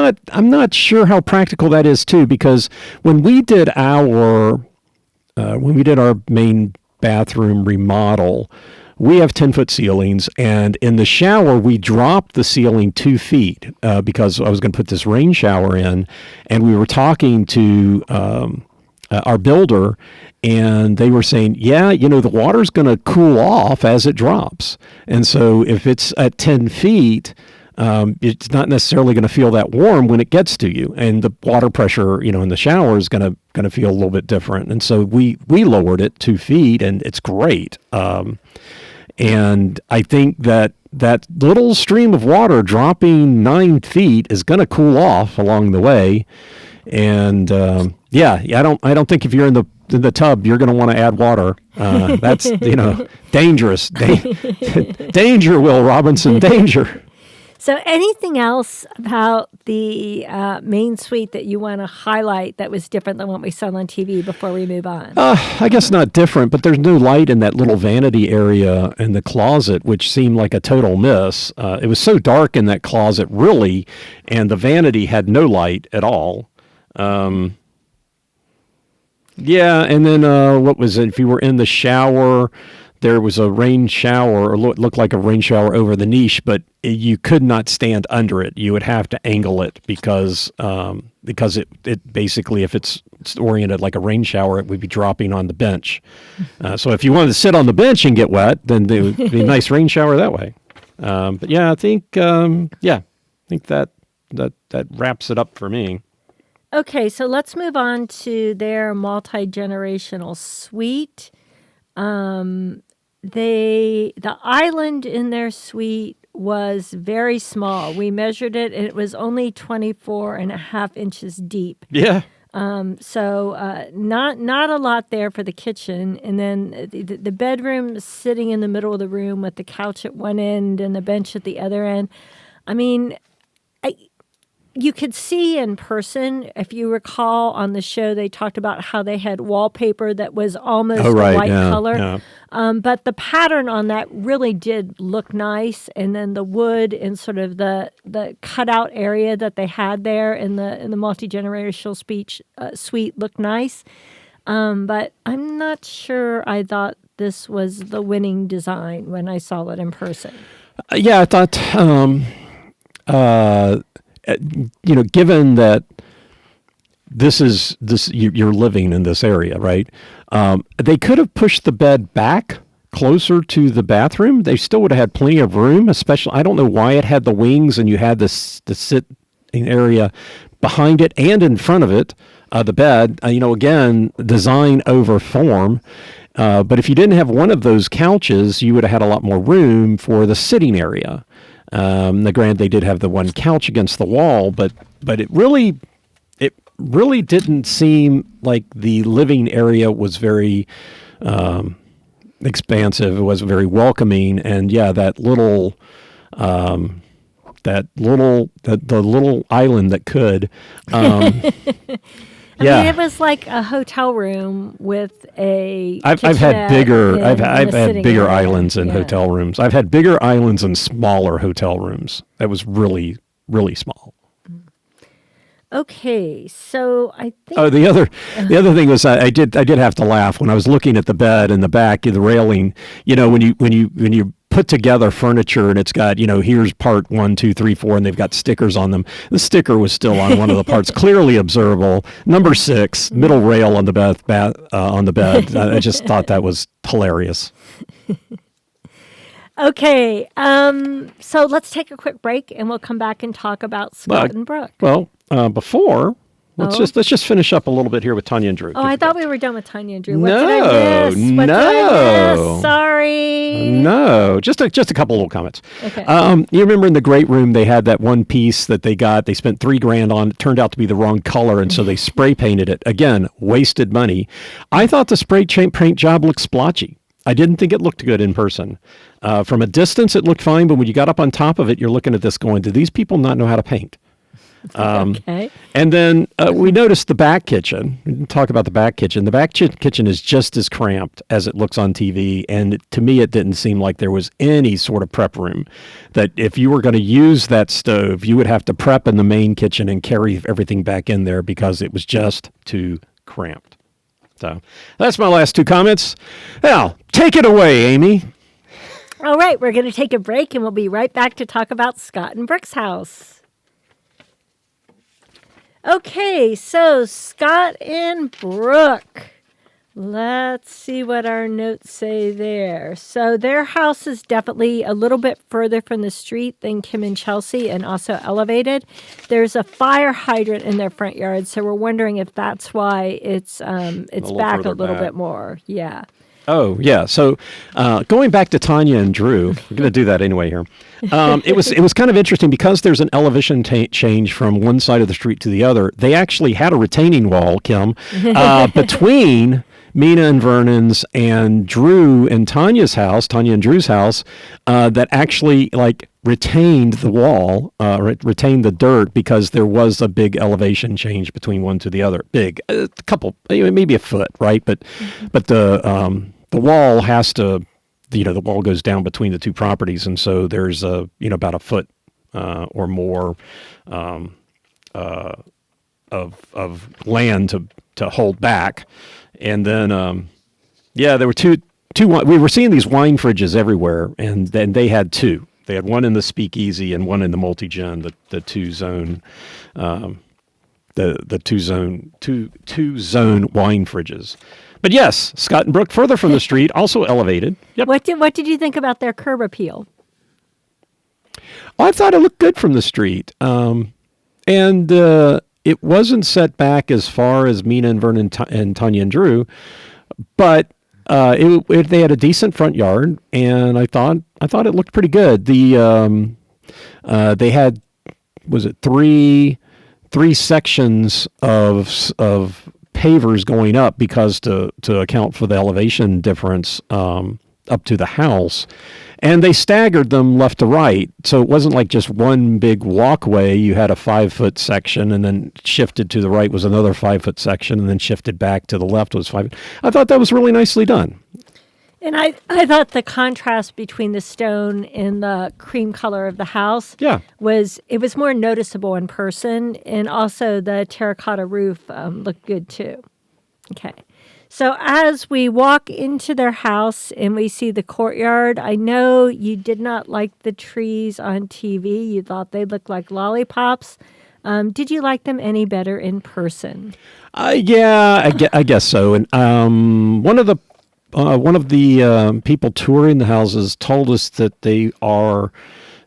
not sure how practical that is too, because when we did our main bathroom remodel, we have 10-foot ceilings, and in the shower we dropped the ceiling 2 feet because I was going to put this rain shower in, and we were talking to our builder, and they were saying, the water's going to cool off as it drops, and so if it's at 10 feet, it's not necessarily going to feel that warm when it gets to you, and the water pressure, in the shower is going to feel a little bit different. And so we lowered it 2 feet, and it's great. And I think that little stream of water dropping 9 feet is going to cool off along the way. And I don't think if you're in the tub, you're going to want to add water. That's dangerous. Danger, Will Robinson, danger. So anything else about the main suite that you want to highlight that was different than what we saw on TV before we move on? I guess not different, but there's no light in that little vanity area in the closet, which seemed like a total miss. It was so dark in that closet, really, and the vanity had no light at all. And then what was it? If you were in the shower, there was a rain shower, or looked like a rain shower over the niche, but you could not stand under it. You would have to angle it because it basically, if it's oriented like a rain shower, it would be dropping on the bench. So if you wanted to sit on the bench and get wet, then it would be a nice rain shower that way. But yeah, I think that wraps it up for me. Okay, so let's move on to their multi-generational suite. The island in their suite was very small. We measured it, and it was only 24.5 inches deep. Yeah. So not a lot there for the kitchen. And then the bedroom sitting in the middle of the room with the couch at one end and the bench at the other end. I mean, you could see in person, if you recall on the show, they talked about how they had wallpaper that was almost a white color. Yeah. But the pattern on that really did look nice. And then the wood and sort of the cutout area that they had there in the multi-generational suite looked nice. But I'm not sure I thought this was the winning design when I saw it in person. I thought... given that you're living in this area, right? They could have pushed the bed back closer to the bathroom. They still would have had plenty of room, especially, I don't know why it had the wings and you had the sitting area behind it and in front of it, the bed, again, design over form. But if you didn't have one of those couches, you would have had a lot more room for the sitting area. Granted, they did have the one couch against the wall, but it really didn't seem like the living area was very expansive. It wasn't very welcoming, and the little island that could. I mean, it was like a hotel room with a. I've had bigger islands in hotel rooms. I've had bigger islands in smaller hotel rooms. That was really, really small. Okay, so I think. Oh, the other thing was I did have to laugh when I was looking at the bed and the back of the railing. When you put together furniture and it's got here's part 1, 2, 3, 4, and they've got stickers on them. The sticker was still on one of the parts, clearly observable. Number 6, middle rail on the bed. I just thought that was hilarious. Okay, so let's take a quick break and we'll come back and talk about Scott and Brooke. Well, before Let's just finish up a little bit here with Taniya and Drew. Oh, I thought we were done with Taniya and Drew. What No, did I miss? What did I miss? Sorry. No, just a couple little comments. Okay. You remember in the great room they had that one piece that they got. They spent $3,000 on. It turned out to be the wrong color, and so they spray painted it. Again, wasted money. I thought the spray paint job looked splotchy. I didn't think it looked good in person. From a distance, it looked fine, but when you got up on top of it, you're looking at this going, do these people not know how to paint? Okay. And then we noticed the back kitchen. We didn't talk about the back kitchen. The back kitchen is just as cramped as it looks on TV. And to me, it didn't seem like there was any sort of prep room. That if you were going to use that stove, you would have to prep in the main kitchen and carry everything back in there because it was just too cramped. So that's my last two comments. Now, take it away, Amy. All right, we're going to take a break, and we'll be right back to talk about Scott and Brooke's house. Okay, so Scott and Brooke. Let's see what our notes say there. So their house is definitely a little bit further from the street than Kim and Chelsea, and also elevated. There's a fire hydrant in their front yard, so we're wondering if that's why it's back a little bit more. Yeah. Oh, yeah. So going back to Taniya and Drew, we're going to do that anyway here. It was kind of interesting because there's an elevation change from one side of the street to the other. They actually had a retaining wall, Kim, between Mina and Vernon's and Drew and Taniya and Drew's house, that actually retained the wall, retained the dirt because there was a big elevation change between one to the other. Big, a couple, maybe a foot, right? But the wall has to, the wall goes down between the two properties, and so there's about a foot or more of land to hold back. And then, there were two. We were seeing these wine fridges everywhere, and then they had two. They had one in the speakeasy and one in the multi-gen, the two-zone wine fridges. But yes, Scott and Brooke, further from the street, also elevated. Yep. What did you think about their curb appeal? I thought it looked good from the street, and it wasn't set back as far as Mina and Vernon and Taniya and Drew, but they had a decent front yard, and I thought it looked pretty good. They had, was it three sections of pavers going up because to account for the elevation difference up to the house. And they staggered them left to right. So it wasn't like just one big walkway. You had a 5-foot section, and then shifted to the right was another 5-foot section, and then shifted back to the left was 5. I thought that was really nicely done. And I thought the contrast between the stone and the cream color of the house was more noticeable in person, and also the terracotta roof looked good too. Okay. So as we walk into their house and we see the courtyard, I know you did not like the trees on TV. You thought they looked like lollipops. Did you like them any better in person? I guess so. And one of the people touring the houses told us that they are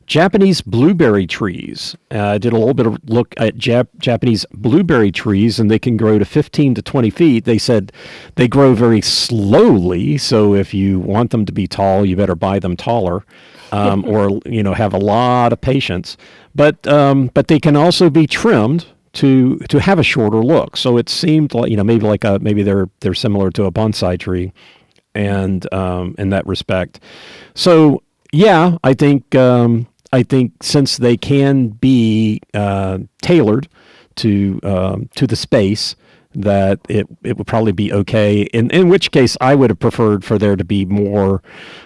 Japanese blueberry trees. I did a little bit of look at Japanese blueberry trees, and they can grow to 15 to 20 feet. They said they grow very slowly, so if you want them to be tall, you better buy them taller, or have a lot of patience. But they can also be trimmed to have a shorter look. So it seemed like maybe they're similar to a bonsai tree, and in that respect. So yeah, I think since they can be tailored to the space, that it would probably be okay. In which case, I would have preferred for there to be more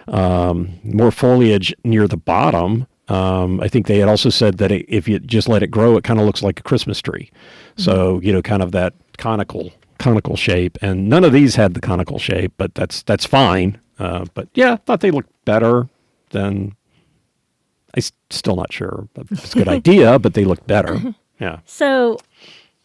foliage near the bottom. I think they had also said that if you just let it grow, it kind of looks like a Christmas tree. So kind of that conical shape. And none of these had the conical shape, but that's fine. But yeah, I thought they looked better than. I'm still not sure. It's a good idea, but they look better. Yeah. So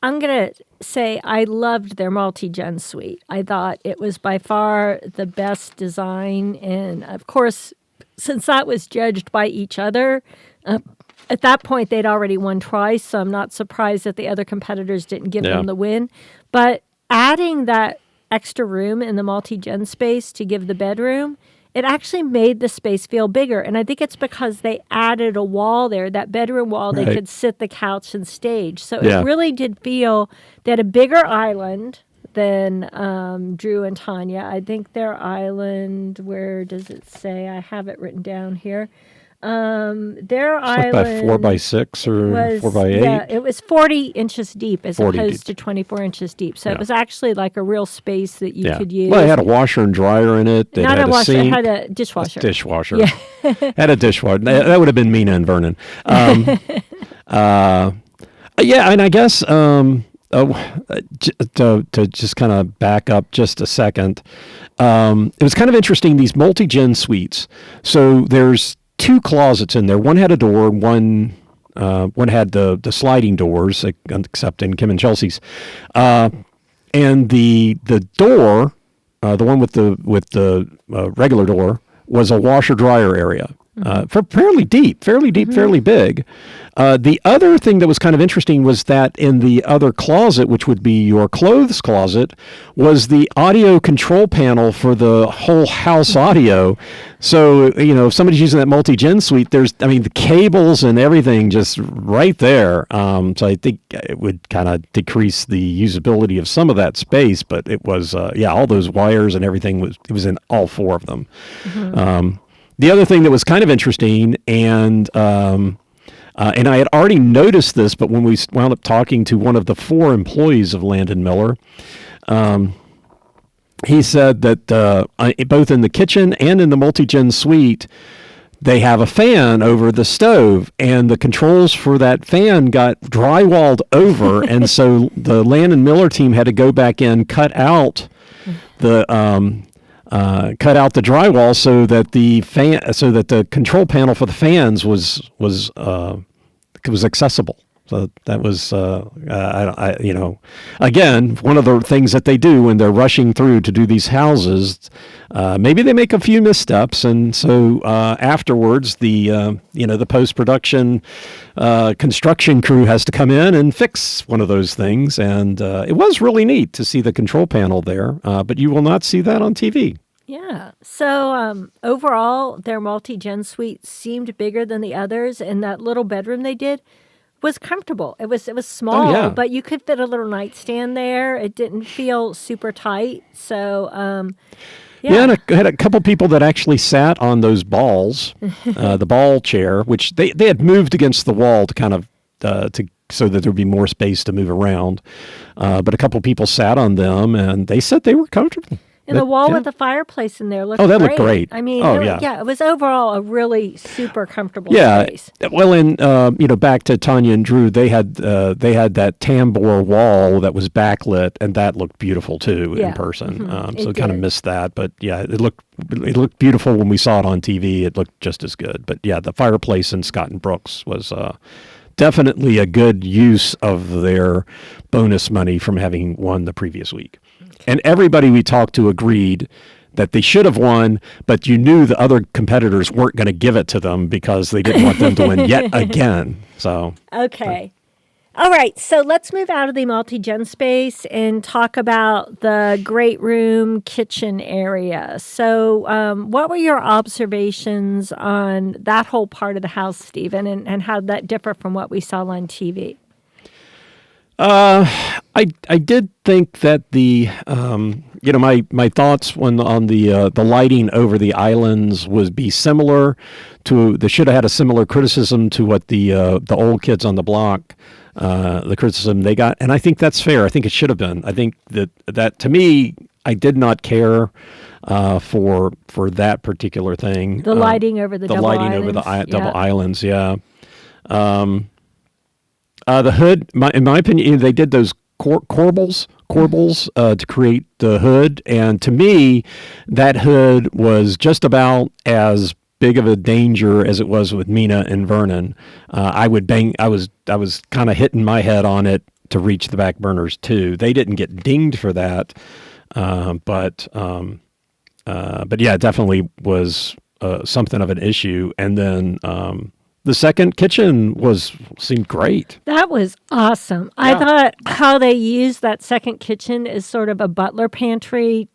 I'm going to say I loved their multi-gen suite. I thought it was by far the best design. And, of course, since that was judged by each other, At that point, they'd already won twice, so I'm not surprised that the other competitors didn't give them the win. But adding that extra room in the multi-gen space to give the bedroom, it actually made the space feel bigger. And I think it's because they added a wall there, that bedroom wall, they could sit the couch and stage. So it really did feel they had a bigger island than Drew and Taniya. I think their island, where does it say? I have it written down here. Their island like 4x6 or 4x8. Yeah, it was 40 inches deep as opposed to 24 inches deep. So it was actually like a real space that you could use. Well, it had a washer and dryer in it. Not had a washer, sink. it had a dishwasher. Dishwasher. Yeah. Had a dishwasher. That would have been Mina and Vernon. And I guess to just kind of back up just a second, it was kind of interesting, these multi-gen suites. So there's 2 closets in there. One had a door. One had the sliding doors, except in Kim and Chelsea's. And the door, the one with the regular door, was a washer dryer area. Fairly deep, fairly big. The other thing that was kind of interesting was that in the other closet, which would be your clothes closet, was the audio control panel for the whole house audio. So, if somebody's using that multi-gen suite, the cables and everything just right there. So I think it would kind of decrease the usability of some of that space, but it was, all those wires and everything it was in all 4 of them. The other thing that was kind of interesting, and I had already noticed this, but when we wound up talking to one of the 4 employees of Landon Miller, he said that both in the kitchen and in the multi-gen suite, they have a fan over the stove, and the controls for that fan got drywalled over, and so the Landon Miller team had to go back in, cut out the drywall so that the control panel for the fans was accessible. So that was, again, one of the things that they do when they're rushing through to do these houses. Maybe they make a few missteps, and so afterwards, the post-production construction crew has to come in and fix one of those things. And it was really neat to see the control panel there, but you will not see that on TV. Yeah. So overall, their multi-gen suite seemed bigger than the others, and that little bedroom they did was comfortable. It was small, but you could fit a little nightstand there. It didn't feel super tight. So, and I had a couple people that actually sat on those balls, the ball chair, which they had moved against the wall to kind of so that there'd be more space to move around. But a couple people sat on them, and they said they were comfortable. And the wall with the fireplace in there looked great. Looked great. I mean, it was overall a really super comfortable space. Well, and back to Taniya and Drew, they had that tambour wall that was backlit, and that looked beautiful too in person. So kind of missed that, but it looked beautiful when we saw it on TV. It looked just as good. But the fireplace in Scott and Brooks was definitely a good use of their bonus money from having won the previous week. And everybody we talked to agreed that they should have won, but you knew the other competitors weren't going to give it to them because they didn't want them to win yet again. So okay. All right, so let's move out of the multi-gen space and talk about the great room kitchen area. So what were your observations on that whole part of the house, Stephen, and how did that differ from what we saw on TV? I did think that the my thoughts on the lighting over the islands would be similar to, they should have had a similar criticism to what the old kids on the block, the criticism they got, and I think that's fair. I think it should have been. I think that to me, I did not care for that particular thing. The lighting over the double islands. Over the double islands, yeah. The hood, in my opinion, they did those corbels to create the hood, and to me, that hood was just about as big of a danger as it was with Mina and Vernon. I was kind of hitting my head on it to reach the back burners too. They didn't get dinged for that, but yeah, it definitely was something of an issue. And then the second kitchen seemed great. That was awesome. I thought how they used that second kitchen as sort of a butler pantry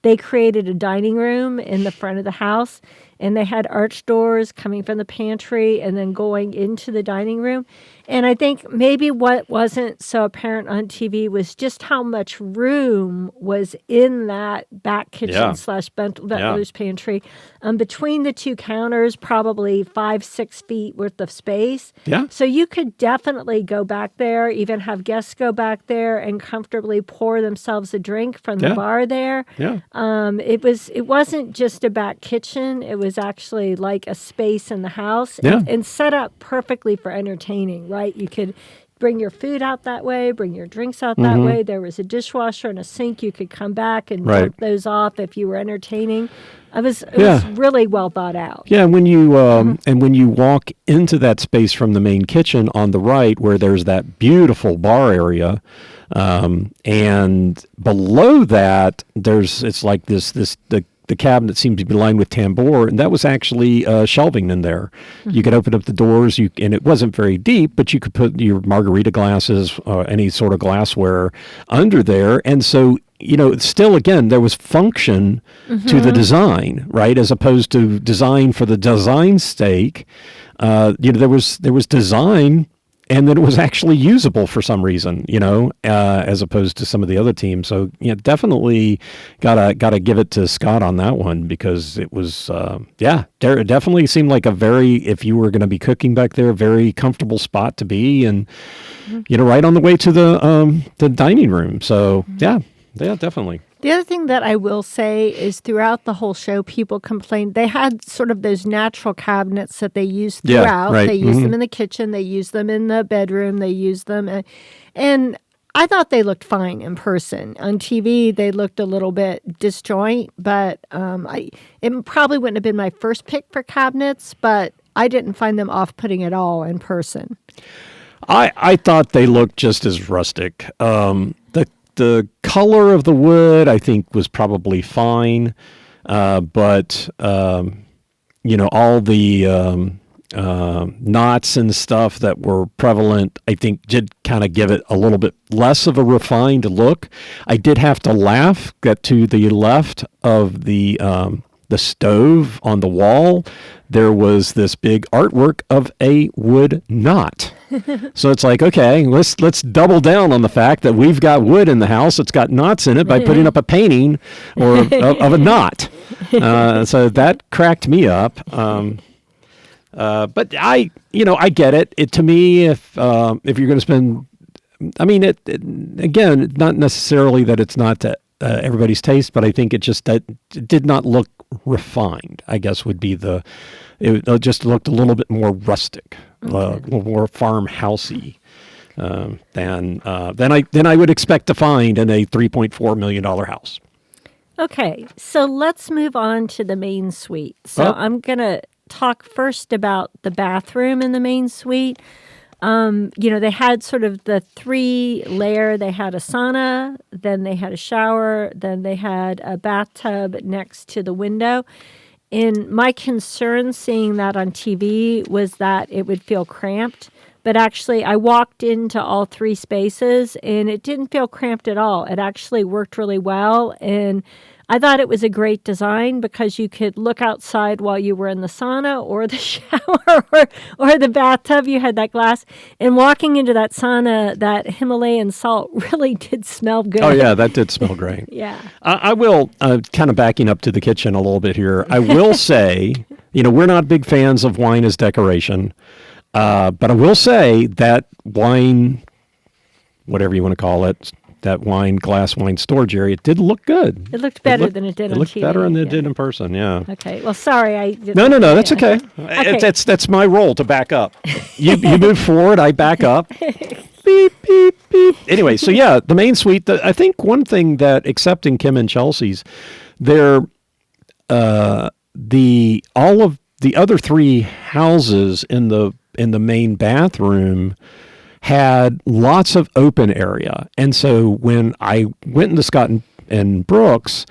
they created a dining room in the front of the house, and they had arch doors coming from the pantry and then going into the dining room. And I think maybe what wasn't so apparent on TV was just how much room was in that back kitchen / butler's pantry. Between the two counters, probably 5-6 feet worth of space. Yeah. So you could definitely go back there, even have guests go back there and comfortably pour themselves a drink from the bar there. Yeah. It wasn't just a back kitchen. It was actually like a space in the house and set up perfectly for entertaining, right? You could bring your food out that way, bring your drinks out that way. There was a dishwasher and a sink. You could come back and dump those off if you were entertaining. It was really well thought out. Yeah, when you walk into that space from the main kitchen on the right, where there's that beautiful bar area, and below that it's like the cabinet seemed to be lined with tambour, and that was actually shelving in there. You could open up the doors, and it wasn't very deep, but you could put your margarita glasses, any sort of glassware under there. And so, still, again, there was function to the design, right? As opposed to design for the design's sake. There was design, and then it was actually usable for some reason, as opposed to some of the other teams. So, definitely gotta give it to Scott on that one, because it was, it definitely seemed like if you were going to be cooking back there, very comfortable spot to be, and right on the way to the dining room. So, yeah, definitely. The other thing that I will say is throughout the whole show, people complained they had sort of those natural cabinets that they used throughout. Yeah, right. They used them in the kitchen. They used them in the bedroom. They used them. And I thought they looked fine in person. On TV, they looked a little bit disjoint, but it probably wouldn't have been my first pick for cabinets, but I didn't find them off-putting at all in person. I thought they looked just as rustic. The color of the wood, I think, was probably fine, but all the knots and stuff that were prevalent, I think, did kind of give it a little bit less of a refined look. I did have to laugh that to the left of the stove on the wall, there was this big artwork of a wood knot. So it's like, okay, let's double down on the fact that we've got wood in the house. It's got knots in it by putting up a painting of a knot. So that cracked me up. But I get it. To me, if you're going to spend, again, not necessarily that it's not to everybody's taste, but I think it did not look refined, I guess would be it just looked a little bit more rustic, a little more farmhousey than I would expect to find in a $3.4 million house. Okay, so let's move on to the main suite. So I'm going to talk first about the bathroom in the main suite. They had sort of the 3-layer. They had a sauna, then they had a shower, then they had a bathtub next to the window. And my concern seeing that on TV was that it would feel cramped. But actually, I walked into all 3 spaces, and it didn't feel cramped at all. It actually worked really well, and I thought it was a great design because you could look outside while you were in the sauna or the shower or the bathtub. You had that glass. And walking into that sauna, that Himalayan salt really did smell good. Oh, yeah, that did smell great. Yeah. I will, kind of backing up to the kitchen a little bit here, I will say, we're not big fans of wine as decoration, but I will say that wine, whatever you want to call it, that glass wine storage area, it did look good. It looked better than it did on TV. It looked better than it did in person, yeah. Okay, well, sorry. I didn't No, that's okay. That's my role to back up. You move forward, I back up. Beep, beep, beep. Anyway, so yeah, the main suite, I think one thing that, excepting Kim and Chelsea's, all of the other 3 houses in the main bathroom had lots of open area. And so when I went into Scott and Brooks,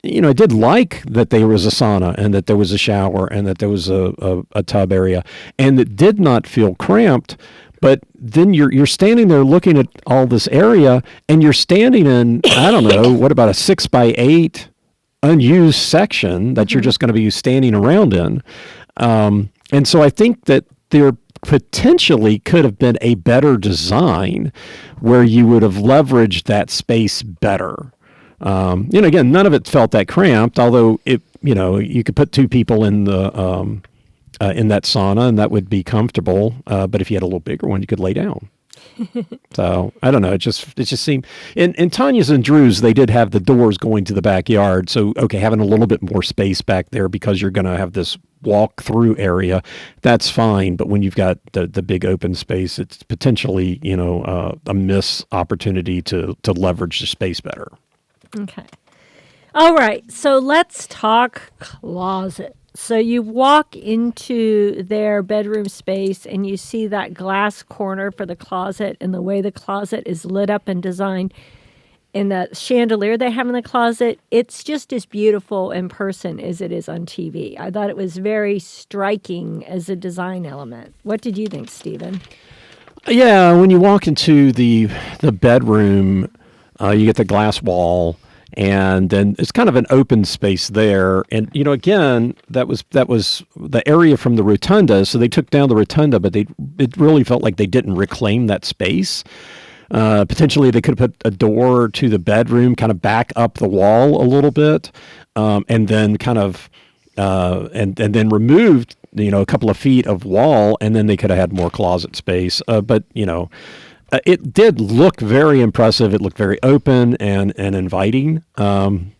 I did like that there was a sauna and that there was a shower and that there was a tub area, and it did not feel cramped. But then you're standing there looking at all this area, and you're standing in, I don't know, what about a 6x8 unused section that you're just going to be standing around in. And so I think that there potentially could have been a better design where you would have leveraged that space better. Again, none of it felt that cramped, although you could put two people in the in that sauna and that would be comfortable. But if you had a little bigger one, you could lay down. So I don't know. It just seemed in Taniya's and Drew's, they did have the doors going to the backyard. So, okay, having a little bit more space back there because you're going to have this walk through area, that's fine. But when you've got the big open space, it's potentially, a miss opportunity to leverage the space better. Okay. All right. So let's talk closet. So you walk into their bedroom space and you see that glass corner for the closet and the way the closet is lit up and designed and the chandelier they have in the closet. It's just as beautiful in person as it is on TV. I thought it was very striking as a design element. What did you think, Stephen? Yeah, when you walk into the bedroom, you get the glass wall. And then it's kind of an open space there. And, again, that was the area from the rotunda. So they took down the rotunda, but it really felt like they didn't reclaim that space. Potentially they could have put a door to the bedroom, kind of back up the wall a little bit, and then kind of, and then removed, a couple of feet of wall, and then they could have had more closet space. But it did look very impressive. It looked very open and inviting. And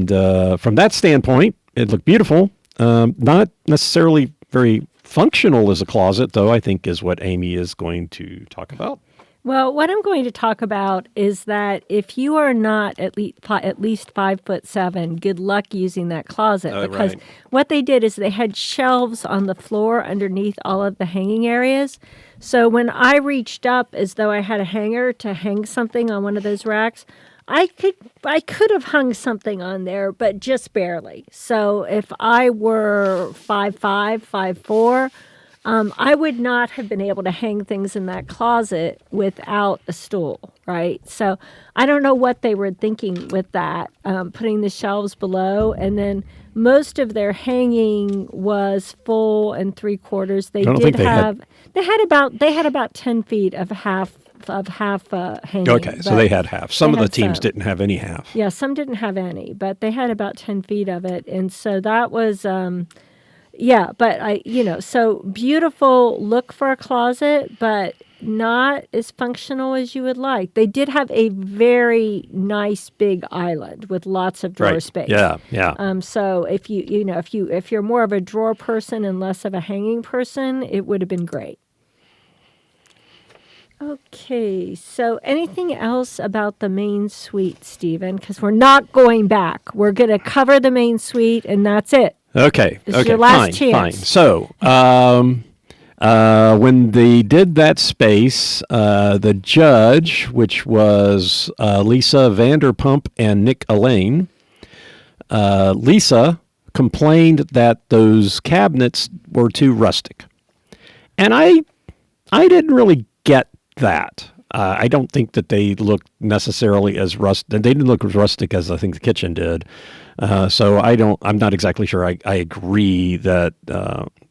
from that standpoint, it looked beautiful. Not necessarily very functional as a closet, though, I think is what Amy is going to talk about. Well, what I'm going to talk about is that if you are not at least 5'7", good luck using that closet because what they did is they had shelves on the floor underneath all of the hanging areas. So when I reached up as though I had a hanger to hang something on one of those racks, I could have hung something on there, but just barely. So if I were 5'5", 5'4", I would not have been able to hang things in that closet without a stool, right? So I don't know what they were thinking with that, putting the shelves below. And then most of their hanging was full and 3/4. They had about 10 feet of half hanging. Okay, so they had half. Some of the teams didn't have any half. Yeah, some didn't have any, but they had about 10 feet of it. And so that was... yeah, but so beautiful look for a closet, but not as functional as you would like. They did have a very nice big island with lots of drawer space. Yeah. So if if you're more of a drawer person and less of a hanging person, it would have been great. Okay, so anything else about the main suite, Stephen? Because we're not going back. We're going to cover the main suite, and that's it. Okay. Your last chance. Fine. So, when they did that space, the judge, which was Lisa Vanderpump and Nick Elaine, Lisa complained that those cabinets were too rustic, and I didn't really get that. I don't think that they looked necessarily as rustic. They didn't look as rustic as I think the kitchen did. So I'm not exactly sure I agree that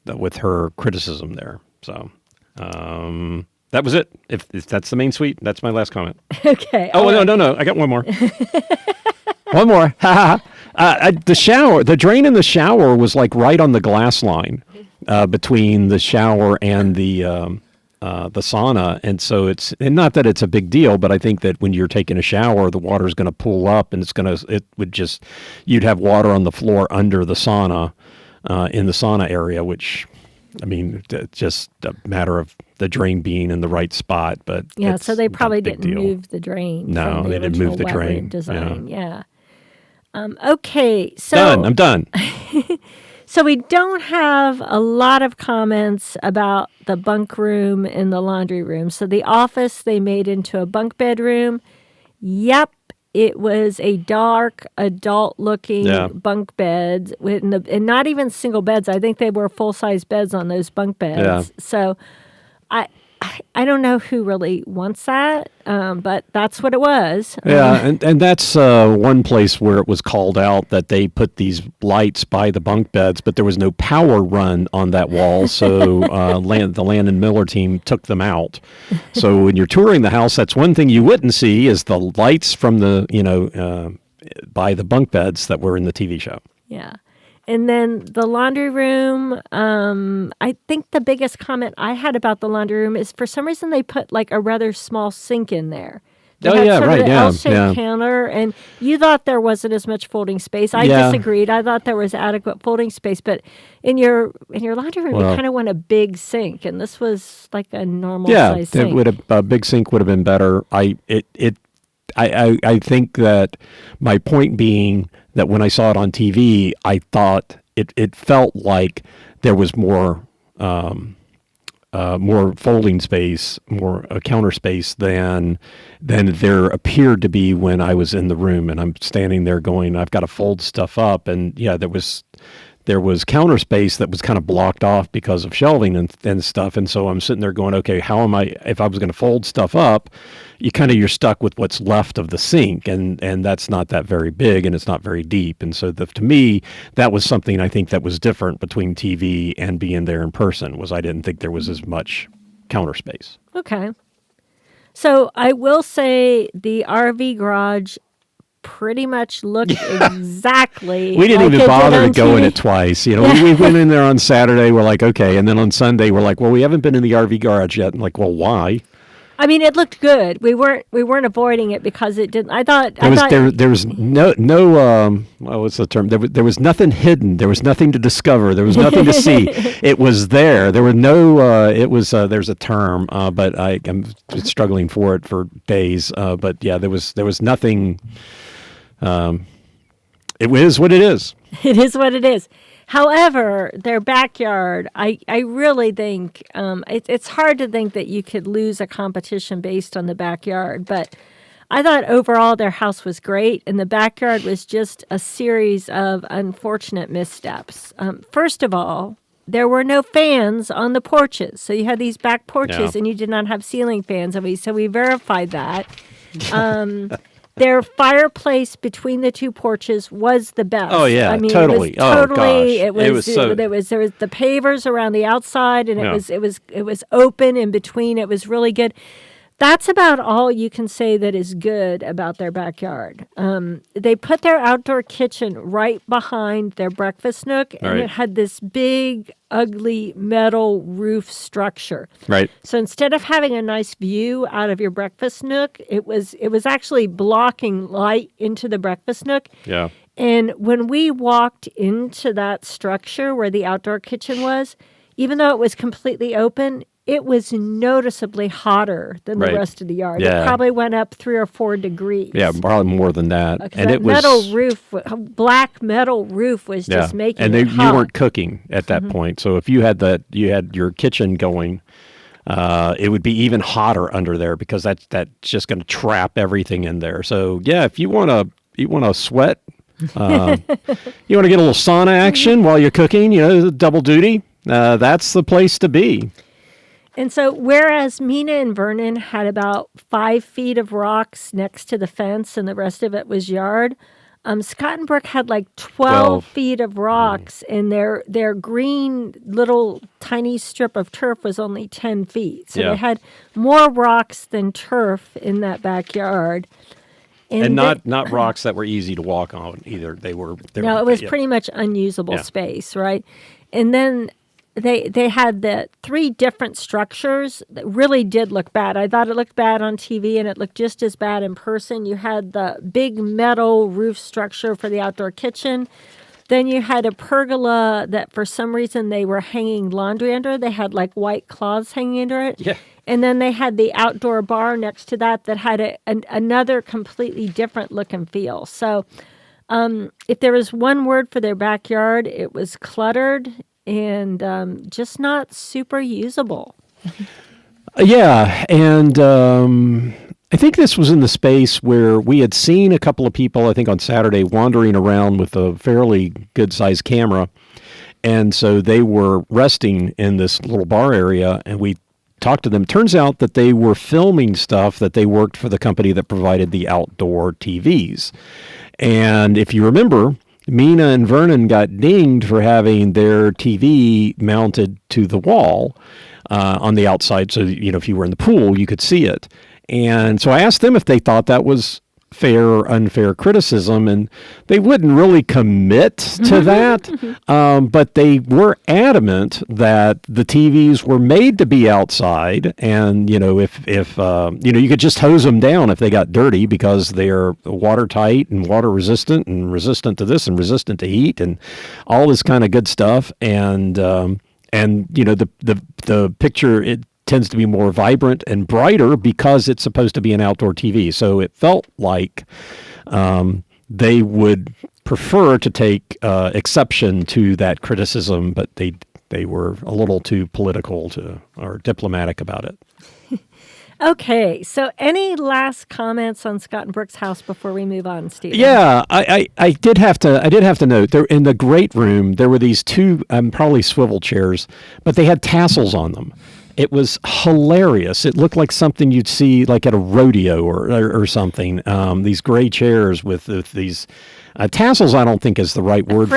with her criticism there. So that was it. If that's the main suite, that's my last comment. Okay. Oh, no. I got one more. One more. The drain in the shower was like right on the glass line between the shower and the sauna, and so it's not that it's a big deal, but I think that when you're taking a shower, the water is going to pool up, and you'd have water on the floor under the sauna, in the sauna area, which, I mean, it's just a matter of the drain being in the right spot. But yeah, so they probably didn't move the drain. No, they didn't move the drain. Design, yeah. Okay, so I'm done. So we don't have a lot of comments about the bunk room and the laundry room. So the office they made into a bunk bedroom. Yep, it was a dark, adult-looking Yeah. bunk bed and not even single beds. I think they were full-size beds on those bunk beds. Yeah. So I don't know who really wants that, but that's what it was. Yeah, and that's one place where it was called out that they put these lights by the bunk beds, but there was no power run on that wall, so the Landon Miller team took them out. So when you're touring the house, that's one thing you wouldn't see is the lights from the by the bunk beds that were in the TV show. Yeah. And then the laundry room, I think the biggest comment I had about the laundry room is for some reason they put like a rather small sink in there. They had sort of the L-shaped counter, and you thought there wasn't as much folding space. I disagreed. I thought there was adequate folding space, but in your laundry room, you kind of want a big sink, and this was like a normal size sink. A big sink would have been better. I think that my point being that when I saw it on TV, I thought it felt like there was more folding space, more counter space than there appeared to be when I was in the room, and I'm standing there going, I've got to fold stuff up, and there was counter space that was kind of blocked off because of shelving and stuff. And so I'm sitting there going, okay, how am I, if I was going to fold stuff up, you're stuck with what's left of the sink. And that's not that very big and it's not very deep. And so to me, that was something I think that was different between TV and being there in person was I didn't think there was as much counter space. Okay. So I will say the RV garage pretty much looked exactly we didn't like even bother to go TV. in it twice. We went in there on Saturday. We're like, okay. And then on Sunday, we're like, well, we haven't been in the RV garage yet. And like, well, why? I mean, it looked good. We weren't avoiding it because it didn't. There was no what's the term? There was nothing hidden. There was nothing to discover. There was nothing to see. It was there. There were no. There's a term, but I'm struggling for it for days. But yeah, there was nothing. It is what it is. It is what it is. However, their backyard, I really think it's hard to think that you could lose a competition based on the backyard. But I thought overall their house was great, and the backyard was just a series of unfortunate missteps. First of all, there were no fans on the porches. So you had these back porches, and you did not have ceiling fans. So we verified that. Their fireplace between the two porches was the best. Oh yeah, I mean, totally. There was the pavers around the outside, and it was open in between. It was really good. That's about all you can say that is good about their backyard. They put their outdoor kitchen right behind their breakfast nook, and it had this big, ugly metal roof structure. Right. So instead of having a nice view out of your breakfast nook, it was actually blocking light into the breakfast nook. Yeah. And when we walked into that structure where the outdoor kitchen was, even though it was completely open, it was noticeably hotter than the rest of the yard. Yeah. It probably went up 3 or 4 degrees. Yeah, probably more than that. And it was black metal roof was just making it hot. You weren't cooking at that point. So if you had your kitchen going, it would be even hotter under there because that's just going to trap everything in there. So yeah, if you want to sweat, you want to get a little sauna action while you're cooking, double duty. That's the place to be. And so whereas Mina and Vernon had about 5 feet of rocks next to the fence and the rest of it was yard, Scott and Brooke had like 12 feet of rocks, and their green little tiny strip of turf was only 10 feet. So they had more rocks than turf in that backyard. And not rocks that were easy to walk on either. It was pretty much unusable space, right? And then they had the 3 different structures that really did look bad. I thought it looked bad on TV, and it looked just as bad in person. You had the big metal roof structure for the outdoor kitchen. Then you had a pergola that for some reason they were hanging laundry under. They had like white cloths hanging under it. Yeah. And then they had the outdoor bar next to that had another completely different look and feel. So if there was one word for their backyard, it was cluttered and just not super usable. Yeah, and I think this was in the space where we had seen a couple of people, I think on Saturday, wandering around with a fairly good-sized camera. And so they were resting in this little bar area, and we talked to them. Turns out that they were filming stuff that they worked for the company that provided the outdoor TVs. And if you remember, Mina and Vernon got dinged for having their TV mounted to the wall on the outside. So, if you were in the pool, you could see it. And so I asked them if they thought that was fair or unfair criticism, and they wouldn't really commit to that, but they were adamant that the TVs were made to be outside, and if you could just hose them down if they got dirty because they're watertight and water resistant and resistant to this and resistant to heat and all this kind of good stuff, and the picture, it tends to be more vibrant and brighter because it's supposed to be an outdoor TV. So it felt like they would prefer to take exception to that criticism, but they were a little too political or diplomatic about it. Okay, so any last comments on Scott and Brooke's house before we move on, Steve? Yeah, I did have to note there in the great room there were these two probably swivel chairs, but they had tassels on them. It was hilarious. It looked like something you'd see like at a rodeo or something. These gray chairs with these tassels, I don't think is the right word for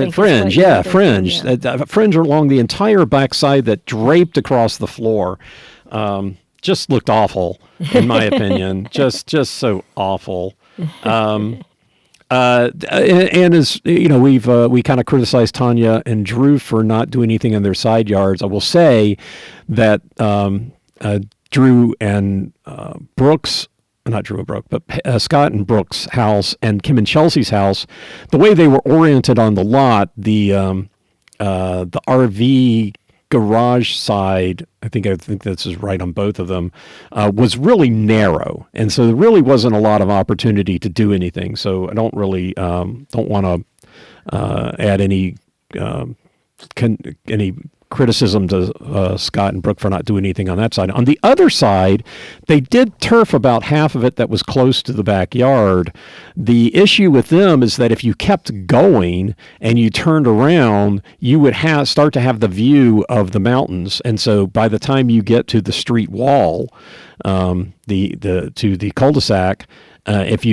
it. Fringe, yeah, fringe. Fringe along the entire backside that draped across the floor. Just looked awful, in my opinion. Just so awful. And as we kind of criticized Taniya and Drew for not doing anything in their side yards. I will say that Drew and Brooks, not Drew and Brooke, but Scott and Brooke's house and Kim and Chelsea's house, the way they were oriented on the lot, the RV garage side, I think this is right on both of them, was really narrow, and so there really wasn't a lot of opportunity to do anything. So I don't really don't want to add any criticism to Scott and Brooke for not doing anything on that side. On the other side, they did turf about half of it that was close to the backyard. The issue with them is that if you kept going and you turned around, you would start to have the view of the mountains. And so by the time you get to the street wall, to the cul-de-sac, if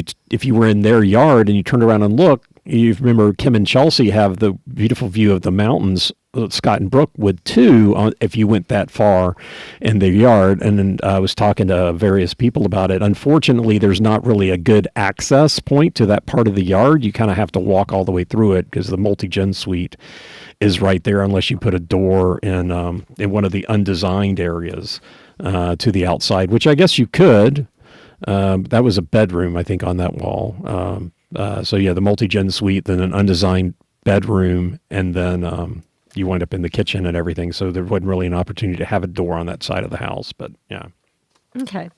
you were in their yard and you turned around and looked, you remember Kim and Chelsea have the beautiful view of the mountains. Scott and Brooke would too, if you went that far in their yard. And then I was talking to various people about it. Unfortunately, there's not really a good access point to that part of the yard. You kind of have to walk all the way through it because the multi-gen suite is right there, unless you put a door in one of the undesigned areas to the outside, which I guess you could. That was a bedroom, I think, on that wall. So yeah, the multi-gen suite, then an undesigned bedroom, and then you wind up in the kitchen and everything. So there wasn't really an opportunity to have a door on that side of the house, but yeah. Okay.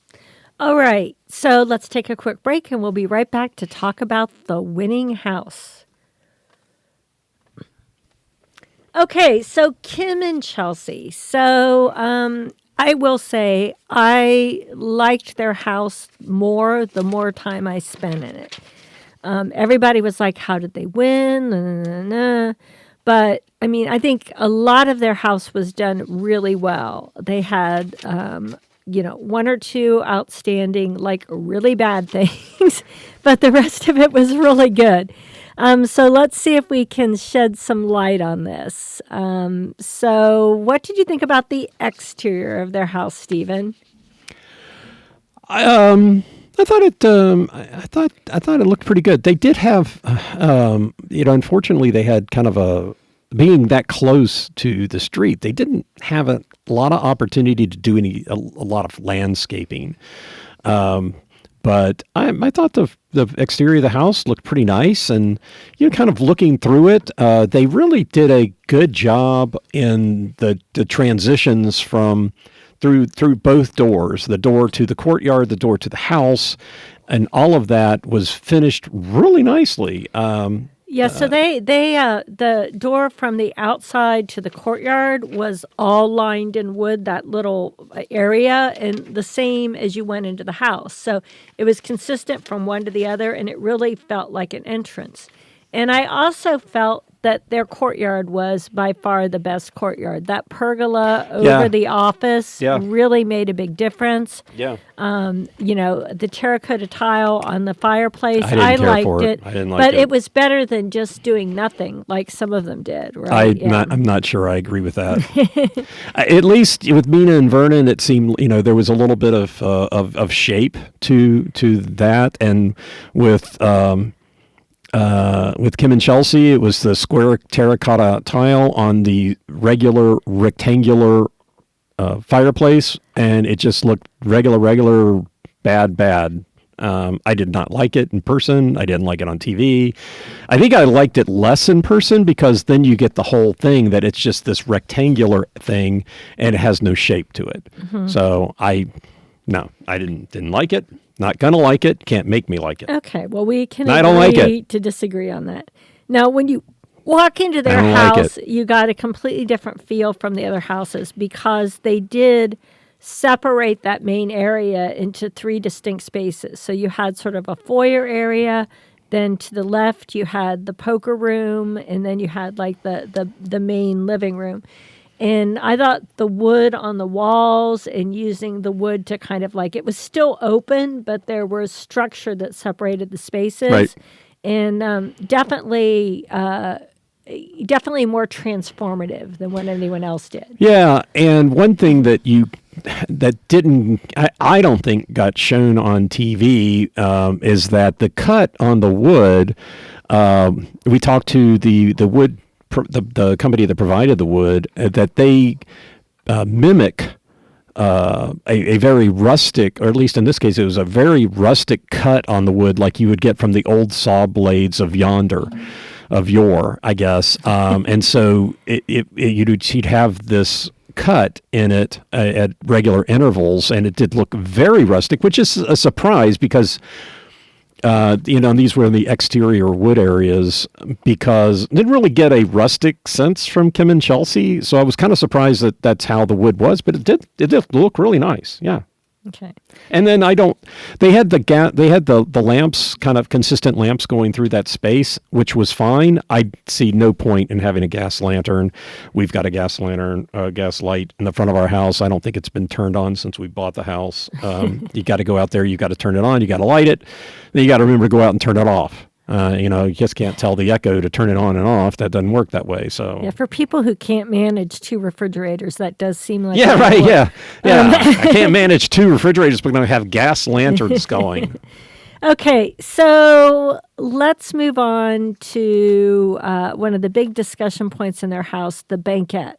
All right. So let's take a quick break and we'll be right back to talk about the winning house. Okay. So Kim and Chelsea. So, I will say I liked their house more the more time I spent in it. Everybody was like, how did they win? But, I mean, I think a lot of their house was done really well. They had, one or two outstanding, like really bad things, but the rest of it was really good. So let's see if we can shed some light on this. So what did you think about the exterior of their house, Stephen? I thought it looked pretty good. They did have, unfortunately they had kind of being that close to the street, they didn't have a lot of opportunity to do a lot of landscaping. But I thought the exterior of the house looked pretty nice, and kind of looking through it, they really did a good job in the transitions from through both doors, the door to the courtyard, the door to the house, and all of that was finished really nicely. Yeah, so the door from the outside to the courtyard was all lined in wood, that little area, and the same as you went into the house. So it was consistent from one to the other, and it really felt like an entrance. And I also felt that their courtyard was by far the best courtyard. That pergola over the office really made a big difference. Yeah. The terracotta tile on the fireplace, I didn't care liked for it. I didn't like but it. it was better than just doing nothing like some of them did, right? I'm not sure I agree with that. At least with Mina and Vernon, it seemed, there was a little bit of shape to that. And with Kim and Chelsea, it was the square terracotta tile on the regular rectangular fireplace, and it just looked regular, bad. I did not like it in person. I didn't like it on TV. I think I liked it less in person because then you get the whole thing that it's just this rectangular thing and it has no shape to it. Mm-hmm. So I didn't like it. Not gonna like it. Can't make me like it. Okay. Well, we can I don't like agree it. to disagree on that. Now, when you walk into their house, you got a completely different feel from the other houses because they did separate that main area into 3 distinct spaces. So you had sort of a foyer area. Then to the left, you had the poker room, and then you had like the main living room. And I thought the wood on the walls and using the wood to kind of like, it was still open, but there was structure that separated the spaces. Right. And definitely more transformative than what anyone else did. Yeah, and one thing that I don't think got shown on TV is that the cut on the wood. We talked to the wood. The company that provided the wood, that they mimic a very rustic, or at least in this case, it was a very rustic cut on the wood like you would get from the old saw blades of yore, I guess. And so you'd have this cut in it at regular intervals, and it did look very rustic, which is a surprise because these were in the exterior wood areas because I didn't really get a rustic sense from Kim and Chelsea. So I was kind of surprised that that's how the wood was, but it did look really nice. Yeah. Okay. And then they had the lamps, kind of consistent lamps going through that space, which was fine. I see no point in having a gas lantern. We've got a gas light in the front of our house. I don't think it's been turned on since we bought the house. You got to go out there, you got to turn it on, you got to light it. Then you got to remember to go out and turn it off. You just can't tell the Echo to turn it on and off. That doesn't work that way. So yeah, for people who can't manage 2 refrigerators, that does seem like right. Yeah. I can't manage 2 refrigerators, but I'm going to have gas lanterns going. Okay, so let's move on to one of the big discussion points in their house, the banquette.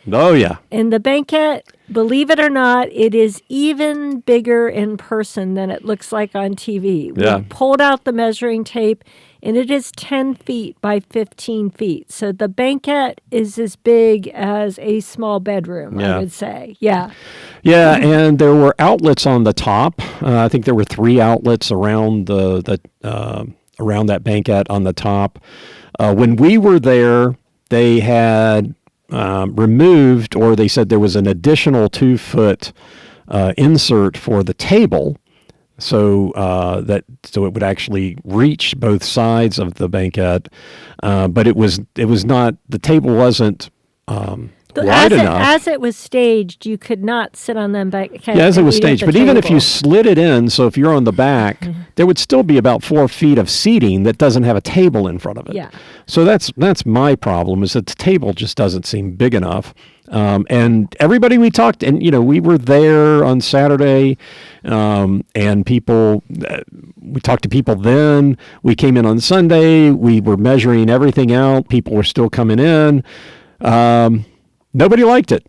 Oh, yeah. And the banquette, believe it or not, it is even bigger in person than it looks like on TV. Yeah. We pulled out the measuring tape, and it is 10 feet by 15 feet. So the banquette is as big as a small bedroom, I would say. Yeah. Yeah, and there were outlets on the top. I think there were 3 outlets around around that banquette on the top. When we were there, they had removed, or they said there was an additional 2-foot insert for the table, so it would actually reach both sides of the banquette, but it was not, the table wasn't wide enough. As it was staged, you could not sit on them back. Yeah, as it was staged. But even if you slid it in, so if you're on the back, there would still be about 4 feet of seating that doesn't have a table in front of it. Yeah. So that's my problem, is that the table just doesn't seem big enough. And everybody we talked, and we were there on Saturday, and people, we talked to people then. We came in on Sunday. We were measuring everything out. People were still coming in. Nobody liked it.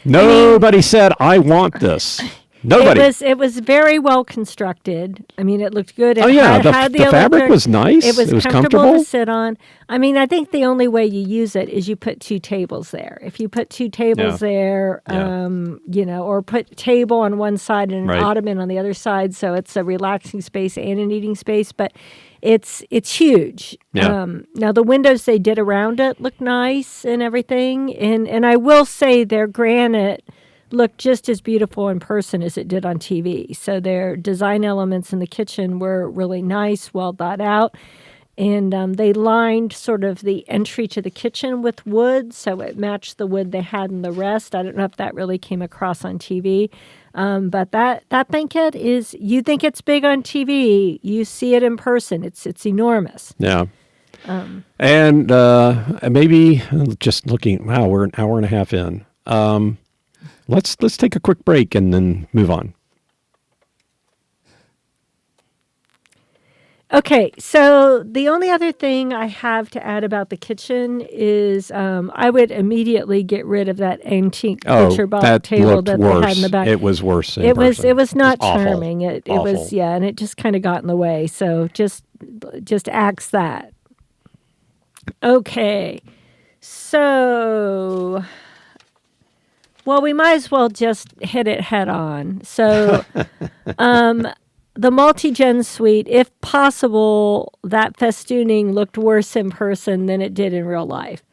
Nobody said, I want this. Nobody. It was very well constructed. I mean, it looked good. It the electric. fabric was nice. It was comfortable comfortable to sit on. I mean, I think the only way you use it is you put 2 tables there. If you put 2 tables there, or put table on one side and an ottoman on the other side, so it's a relaxing space and an eating space. But it's huge. Yeah. Now the windows they did around it look nice and everything, and I will say their granite looked just as beautiful in person as it did on TV. So their design elements in the kitchen were really nice, well thought out. And they lined sort of the entry to the kitchen with wood, so it matched the wood they had in the rest. I don't know if that really came across on TV. But that banquette is, you think it's big on TV, you see it in person. It's enormous. Yeah. And maybe just looking, wow, we're an hour and a half in. Let's take a quick break and then move on. Okay, so the only other thing I have to add about the kitchen is I would immediately get rid of that antique butcher block table that they had in the back. It was worse. It was not awful. charming. It was, and it just kind of got in the way. So just axe that. Okay, so we might as well just hit it head on. So. The multi-gen suite, if possible, that festooning looked worse in person than it did in real life.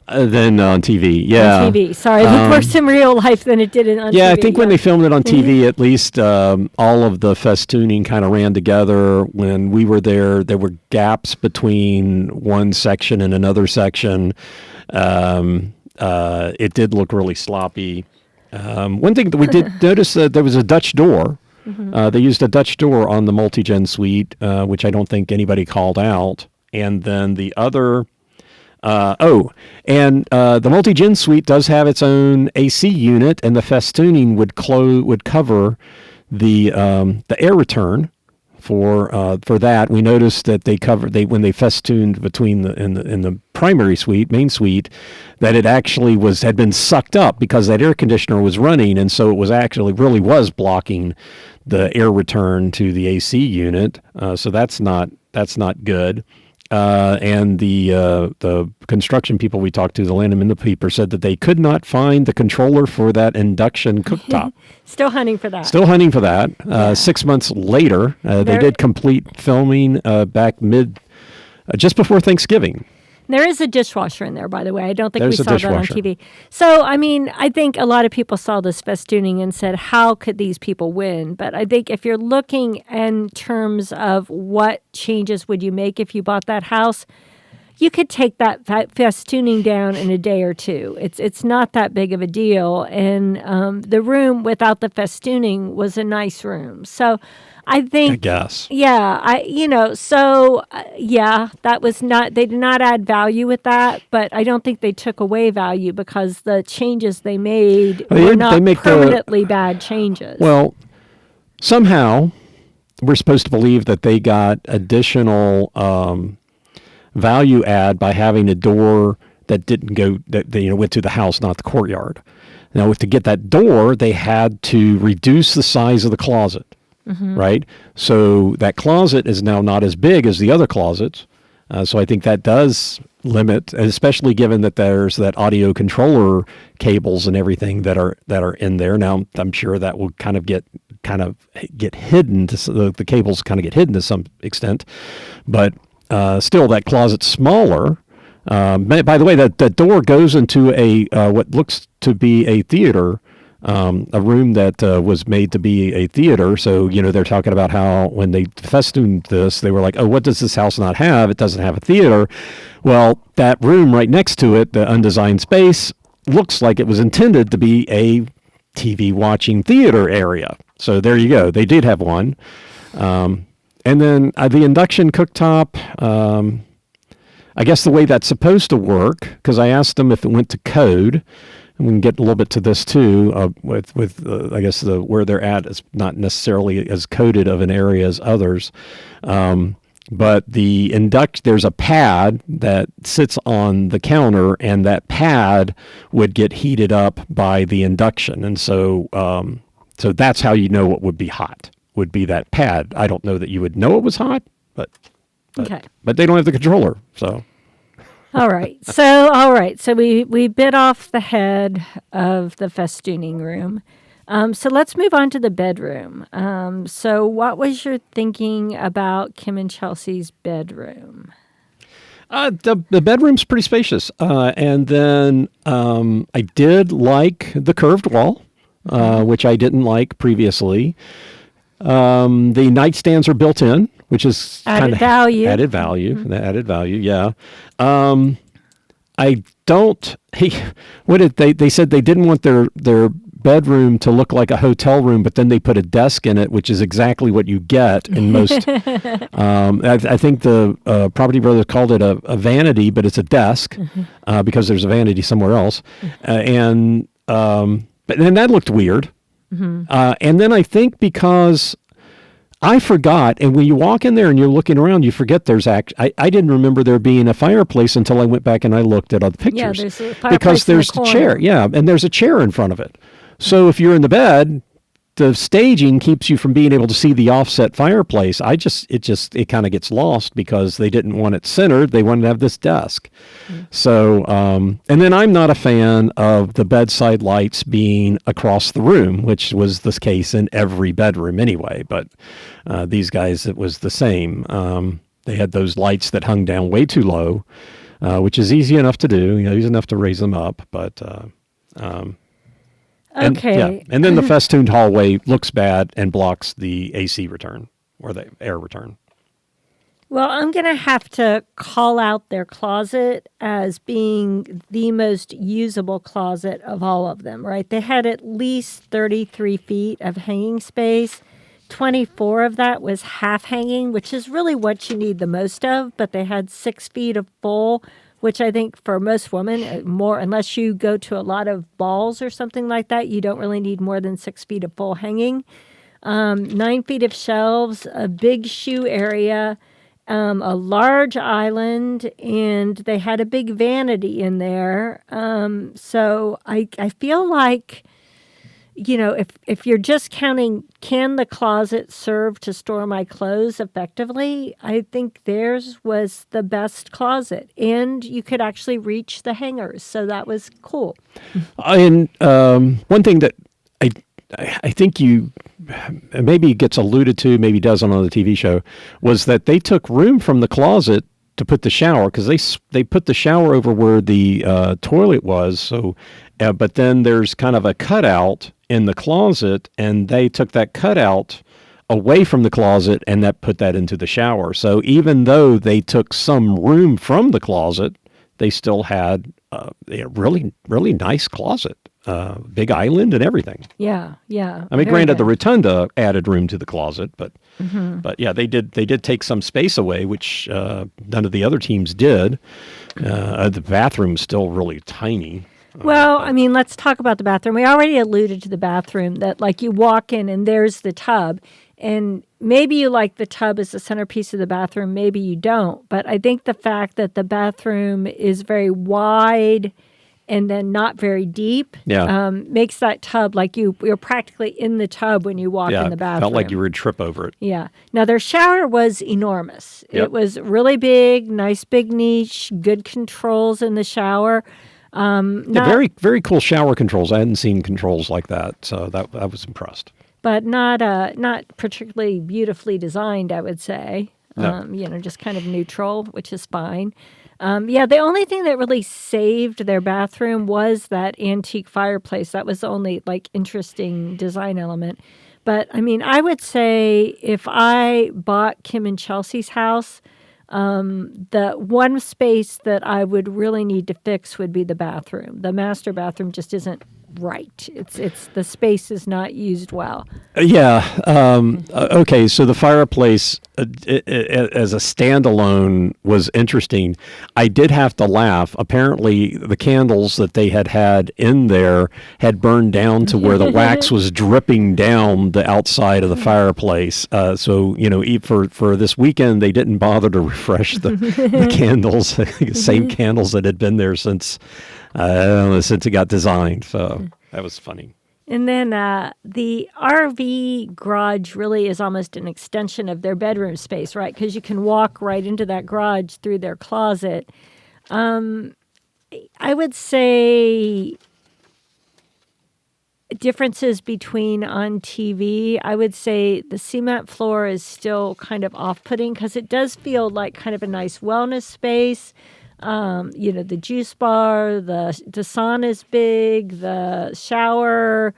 Than on TV, yeah. On TV, sorry. It looked worse in real life than it did on TV. Yeah, I think when they filmed it on TV, at least all of the festooning kind of ran together. When we were there were gaps between one section and another section. It did look really sloppy. One thing that we did notice, there was a Dutch door. They used a Dutch door on the multi-gen suite, which I don't think anybody called out. And then the other, the multi-gen suite does have its own AC unit, and the festooning would cover the air return for that. We noticed that when they festooned between in the primary suite, main suite, that it actually had been sucked up because that air conditioner was running, and so it was actually really was blocking the air return to the AC unit. So that's not good. And the construction people we talked to, the Landon Miller people, said that they could not find the controller for that induction cooktop. Still hunting for that. Yeah. 6 months later, they did complete filming back just before Thanksgiving. There is a dishwasher in there, by the way. I don't think There's we saw that on TV. So, I mean, I think a lot of people saw this festooning and said, how could these people win? But I think if you're looking in terms of what changes would you make if you bought that house, you could take that festooning down in a day or two. It's not that big of a deal. And the room without the festooning was a nice room. So I think, I guess. Yeah, that was not, they did not add value with that, but I don't think they took away value because the changes they made were not permanently bad changes. Well, somehow we're supposed to believe that they got additional value add by having a door that didn't go, that went to the house, not the courtyard. Now, to get that door, they had to reduce the size of the closet. Right? So that closet is now not as big as the other closets. So I think that does limit, especially given that there's that audio controller cables and everything that are in there. Now, I'm sure that will kind of get hidden. The cables kind of get hidden to some extent. But still, that closet's smaller. By the way, that door goes into a what looks to be a theater. A room that was made to be a theater. So, they're talking about how when they festooned this, they were like, oh, what does this house not have? It doesn't have a theater. Well, that room right next to it, the undesigned space, looks like it was intended to be a TV watching theater area. So there you go. They did have one. And then the induction cooktop, I guess the way that's supposed to work, because I asked them if it went to code, and we can get a little bit to this too, with I guess where they're at is not necessarily as coded of an area as others. But there's a pad that sits on the counter, and that pad would get heated up by the induction. And so So that's how you know what would be hot, would be that pad. I don't know that you would know it was hot, but Okay. but they don't have the controller, so. All right. So we bit off the head of the festooning room. So let's move on to the bedroom. So what was your thinking about Kim and Chelsea's bedroom? The bedroom's pretty spacious. And then I did like the curved wall, which I didn't like previously. The nightstands are built in, which is Added value. Added value, yeah. I don't. What did they said they didn't want their bedroom to look like a hotel room, but then they put a desk in it, which is exactly what you get in most. I think the Property Brothers called it a vanity, but it's a desk because there's a vanity somewhere else, but then that looked weird. And then I think because I forgot, and when you walk in there and you're looking around, you forget there's I didn't remember there being a fireplace until I went back and I looked at other pictures. Yeah, there's a fireplace because there's in the the chair, corner. yeah, and there's a chair in front of it. So if you're in the bed, the staging keeps you from being able to see the offset fireplace. It kind of gets lost because they didn't want it centered. They wanted to have this desk. So, and then I'm not a fan of the bedside lights being across the room, which was the case in every bedroom anyway. But these guys, it was the same. They had those lights that hung down way too low, which is easy enough to do, easy enough to raise them up. But, Okay. and then the festooned hallway looks bad and blocks the AC return or the air return. Well, I'm going to have to call out their closet as being the most usable closet of all of them, right? They had at least 33 feet of hanging space. 24 of that was half hanging, which is really what you need the most of, but they had 6 feet of full, which I think for most women, more unless you go to a lot of balls or something like that, you don't really need more than 6 feet of full hanging. 9 feet of shelves, a big shoe area, a large island, and they had a big vanity in there. So I feel like, if you're just counting, can the closet serve to store my clothes effectively? I think theirs was the best closet, and you could actually reach the hangers, so that was cool. And one thing that I think maybe gets alluded to, maybe does on the TV show, was that they took room from the closet to put the shower, because they put the shower over where the toilet was. So, but then there's kind of a cutout in the closet, and they took that cutout away from the closet and put that into the shower. So even though they took some room from the closet, they still had a really, really nice closet, big island and everything. Yeah. I mean, granted, the rotunda added room to the closet, but yeah, they did take some space away, which none of the other teams did. The bathroom's still really tiny. Well, I mean, let's talk about the bathroom. We already alluded to the bathroom, that like you walk in and there's the tub, and maybe you like the tub as the centerpiece of the bathroom, maybe you don't. But I think the fact that the bathroom is very wide and then not very deep makes that tub like you're practically in the tub when you walk in the bathroom. Felt like you would trip over it. Yeah. Now, their shower was enormous. Yep. It was really big, nice big niche, good controls in the shower. Very, very cool shower controls. I hadn't seen controls like that, so I was impressed. But not particularly beautifully designed, I would say. No. Just kind of neutral, which is fine. The only thing that really saved their bathroom was that antique fireplace. That was the only interesting design element. But I mean, I would say if I bought Kim and Chelsea's house, the one space that I would really need to fix would be the bathroom. The master bathroom just isn't right. It's the space is not used well. Okay. So the fireplace as a standalone was interesting. I did have to laugh. Apparently, the candles that they had in there had burned down to where the wax was dripping down the outside of the fireplace. So for this weekend, they didn't bother to refresh the candles, the same candles that had been there since it got designed. So that was funny. And then the RV garage really is almost an extension of their bedroom space, right? Because you can walk right into that garage through their closet. I would say differences between on TV. I would say the cement floor is still kind of off-putting because it does feel like kind of a nice wellness space. The juice bar, the sauna is big, the shower,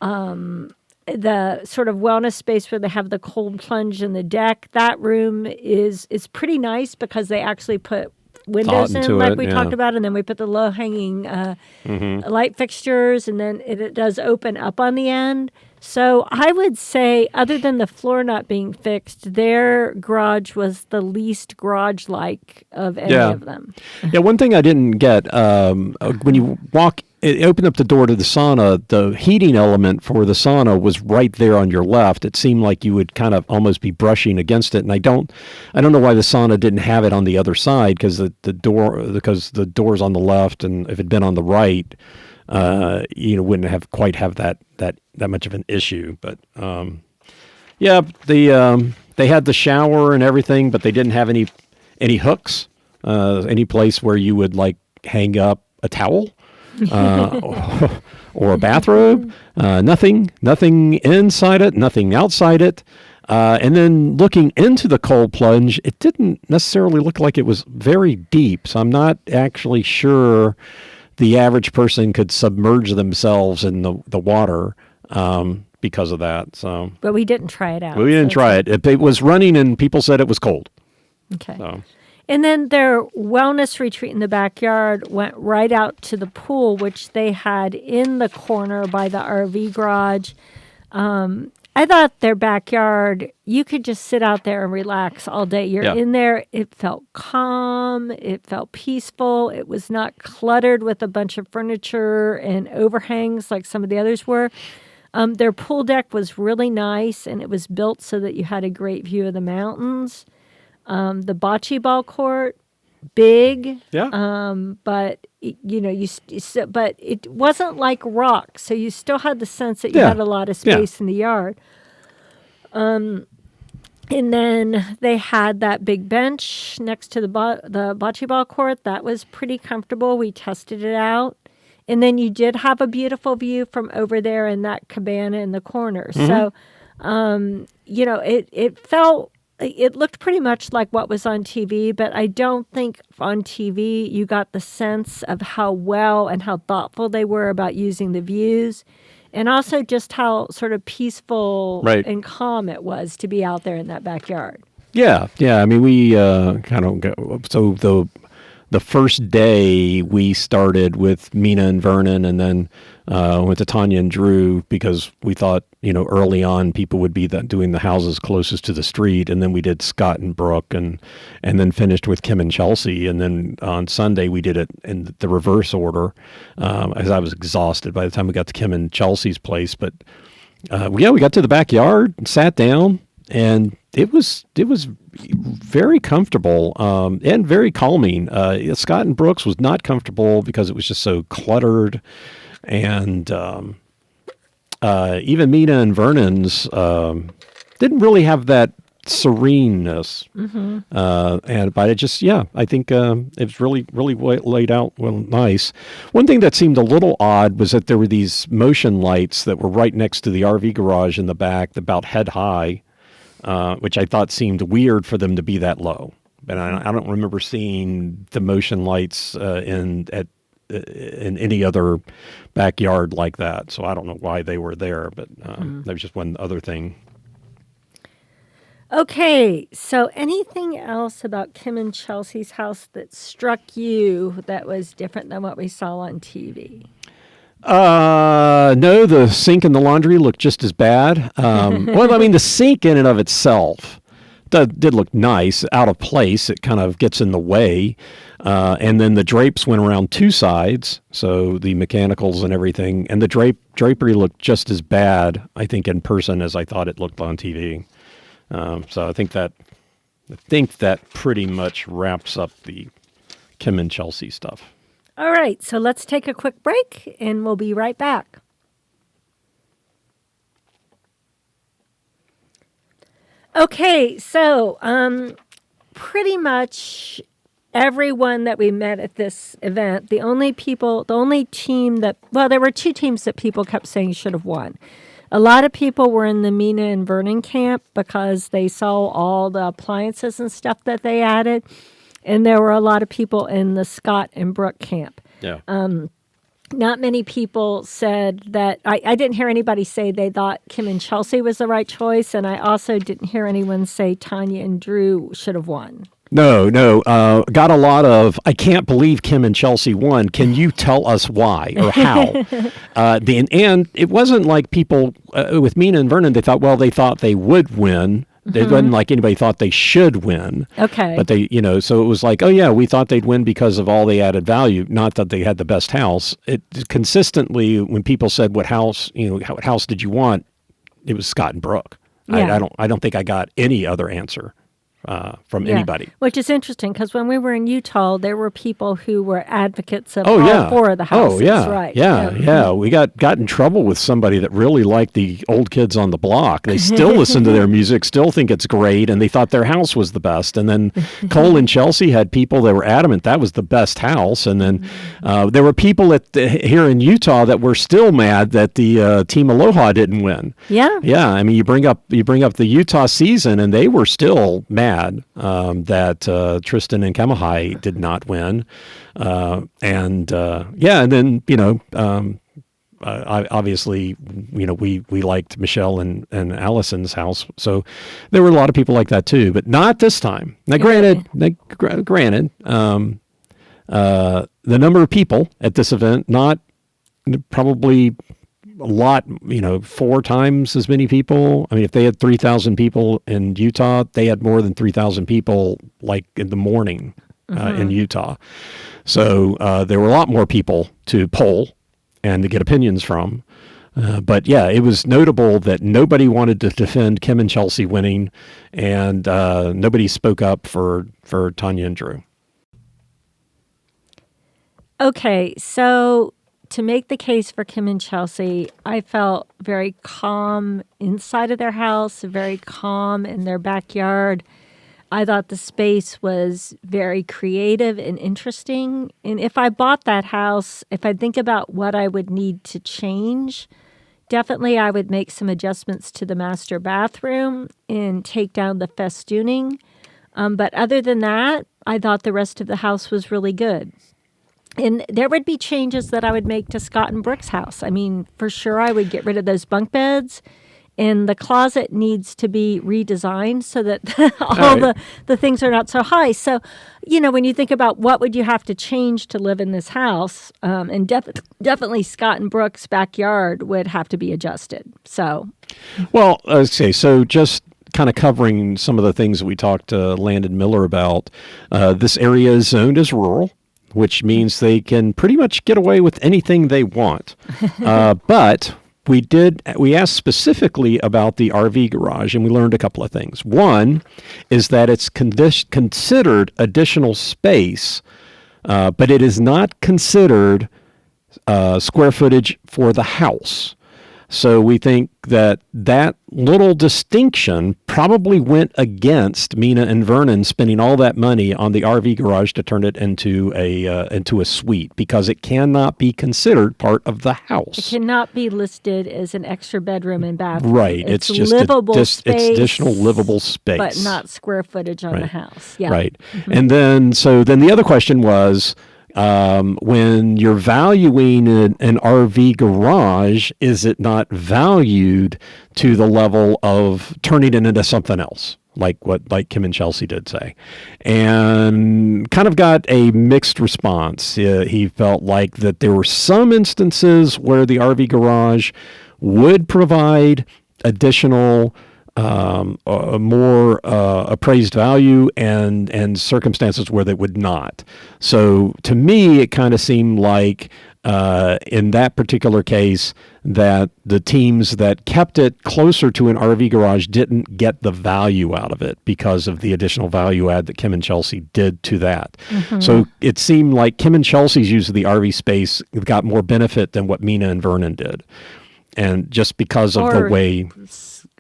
the sort of wellness space where they have the cold plunge in the deck. That room is pretty nice because they actually put windows in, like we talked about, and then we put the low-hanging light fixtures, and then it does open up on the end. So I would say, other than the floor not being fixed, their garage was the least garage-like of any of them. Yeah, one thing I didn't get, when you opened up the door to the sauna, the heating element for the sauna was right there on your left. It seemed like you would kind of almost be brushing against it, and I don't know why the sauna didn't have it on the other side, because the door's on the left, and if it'd been on the right, wouldn't have quite have that much of an issue. But they had the shower and everything, but they didn't have any hooks, any place where you would like hang up a towel or a bathrobe. Nothing inside it, nothing outside it. And then looking into the cold plunge, it didn't necessarily look like it was very deep. So I'm not actually sure the average person could submerge themselves in the water because of that. So, but we didn't try it out. We didn't try it. It was running, and people said it was cold. Okay. So. And then their wellness retreat in the backyard went right out to the pool, which they had in the corner by the RV garage. I thought their backyard, you could just sit out there and relax all day. You're in there. It felt calm. It felt peaceful. It was not cluttered with a bunch of furniture and overhangs like some of the others were. Their pool deck was really nice, and it was built so that you had a great view of the mountains. The bocce ball court, big. Yeah. But but it wasn't like rock, so you still had the sense that you had a lot of space in the yard. And then they had that big bench next to the bocce ball court. That was pretty comfortable. We tested it out. And then you did have a beautiful view from over there in that cabana in the corner. Mm-hmm. So, it looked pretty much like what was on TV, but I don't think on TV you got the sense of how well and how thoughtful they were about using the views, and also just how sort of peaceful and calm it was to be out there in that backyard. Yeah. I mean, we the first day we started with Mina and Vernon, and then went to Taniya and Drew because we thought, early on people would be doing the houses closest to the street. And then we did Scott and Brooke, and then finished with Kim and Chelsea. And then on Sunday we did it in the reverse order, as I was exhausted by the time we got to Kim and Chelsea's place. But we got to the backyard and sat down, and it was very comfortable and very calming. Scott and Brooks was not comfortable because it was just so cluttered, and even Mina and Vernon's didn't really have that sereneness. Mm-hmm. But it just, I think it was really laid out well, nice. One thing that seemed a little odd was that there were these motion lights that were right next to the RV garage in the back, about head high. Which I thought seemed weird for them to be that low. But I don't remember seeing the motion lights in any other backyard like that. So I don't know why they were there, but that was just one other thing. Okay, so anything else about Kim and Chelsea's house that struck you that was different than what we saw on TV? No, the sink and the laundry looked just as bad. Well, I mean, the sink in and of itself did look nice. Out of place, it kind of gets in the way. And then the drapes went around two sides, so the mechanicals and everything. And the drapery looked just as bad, I think, in person as I thought it looked on TV. So I think that pretty much wraps up the Kim and Chelsea stuff. All right, so let's take a quick break, and we'll be right back. Okay, so pretty much everyone that we met at this event, the only team that, well, there were two teams that people kept saying should have won. A lot of people were in the Mina and Vernon camp because they saw all the appliances and stuff that they added. And there were a lot of people in the Scott and Brooke camp. Yeah. Not many people said that. I didn't hear anybody say they thought Kim and Chelsea was the right choice. And I also didn't hear anyone say Taniya and Drew should have won. No. Got a lot of, I can't believe Kim and Chelsea won. Can you tell us why or how? And it wasn't like people with Mina and Vernon, they thought they would win. It wasn't like anybody thought they should win. Okay. But they, so it was like, oh yeah, we thought they'd win because of all the added value, not that they had the best house. It consistently, when people said what house did you want, it was Scott and Brooke. Yeah. I don't think I got any other answer from anybody. Which is interesting because when we were in Utah, there were people who were advocates of all four of the houses. Right. Yeah. We got in trouble with somebody that really liked the Old Kids on the Block. They still listen to their music, still think it's great, and they thought their house was the best. And then Cole and Chelsea had people that were adamant that was the best house. And then there were people here in Utah that were still mad that the Team Aloha didn't win. Yeah. Yeah. I mean, you bring up the Utah season, and they were still mad that Tristan and Kamahai did not win. And then, obviously, we liked Michelle and Allison's house. So there were a lot of people like that too, but not this time. Now, granted, the number of people at this event, not probably a lot, 4 times as many people. I mean, if they had 3,000 people in Utah, they had more than 3,000 people like in the morning in Utah. So there were a lot more people to poll and to get opinions from. But yeah, it was notable that nobody wanted to defend Kim and Chelsea winning, and nobody spoke up for Taniya and Drew. Okay, so to make the case for Kim and Chelsea, I felt very calm inside of their house, very calm in their backyard. I thought the space was very creative and interesting. And if I bought that house, if I think about what I would need to change, definitely I would make some adjustments to the master bathroom and take down the festooning. But other than that, I thought the rest of the house was really good. And there would be changes that I would make to Scott and Brooke's house. I mean, for sure, I would get rid of those bunk beds. And the closet needs to be redesigned so that the things are not so high. So, when you think about what would you have to change to live in this house, and definitely Scott and Brooke's backyard would have to be adjusted. So, well, okay, so just kind of covering some of the things that we talked to Landon Miller about, this area is zoned as rural, which means they can pretty much get away with anything they want. But we asked specifically about the RV garage, and we learned a couple of things. One is that it's considered additional space, but it is not considered square footage for the house. So we think that little distinction probably went against Mina and Vernon spending all that money on the RV garage to turn it into a suite, because it cannot be considered part of the house. It cannot be listed as an extra bedroom and bathroom. Right. It's just livable space, it's additional livable space, but not square footage on the house. Yeah. Right. Mm-hmm. And then the other question was, when you're valuing an RV garage, is it not valued to the level of turning it into something else, like Kim and Chelsea did say? And kind of got a mixed response. He felt like that there were some instances where the RV garage would provide additional more appraised value, and circumstances where they would not. So to me, it kind of seemed like in that particular case that the teams that kept it closer to an RV garage didn't get the value out of it because of the additional value add that Kim and Chelsea did to that. Mm-hmm. So it seemed like Kim and Chelsea's use of the RV space got more benefit than what Mina and Vernon did. And just because of the way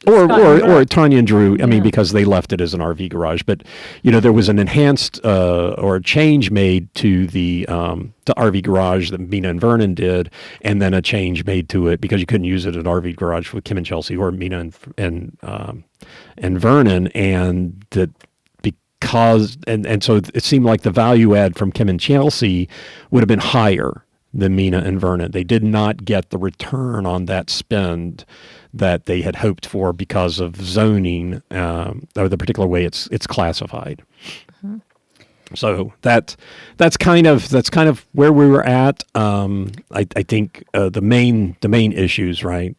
Or Scott and Brooke. Taniya and Drew, I mean, Yeah. because they left it as an RV garage. But, there was an enhanced or a change made to the RV garage that Mina and Vernon did, and then a change made to it because you couldn't use it as an RV garage with Kim and Chelsea or Mina and Vernon, and that because and so it seemed like the value add from Kim and Chelsea would have been higher than Mina and Vernon. They did not get the return on that spend that they had hoped for because of zoning or the particular way it's classified. Mm-hmm. So that's kind of where we were at. I think the main issues, right?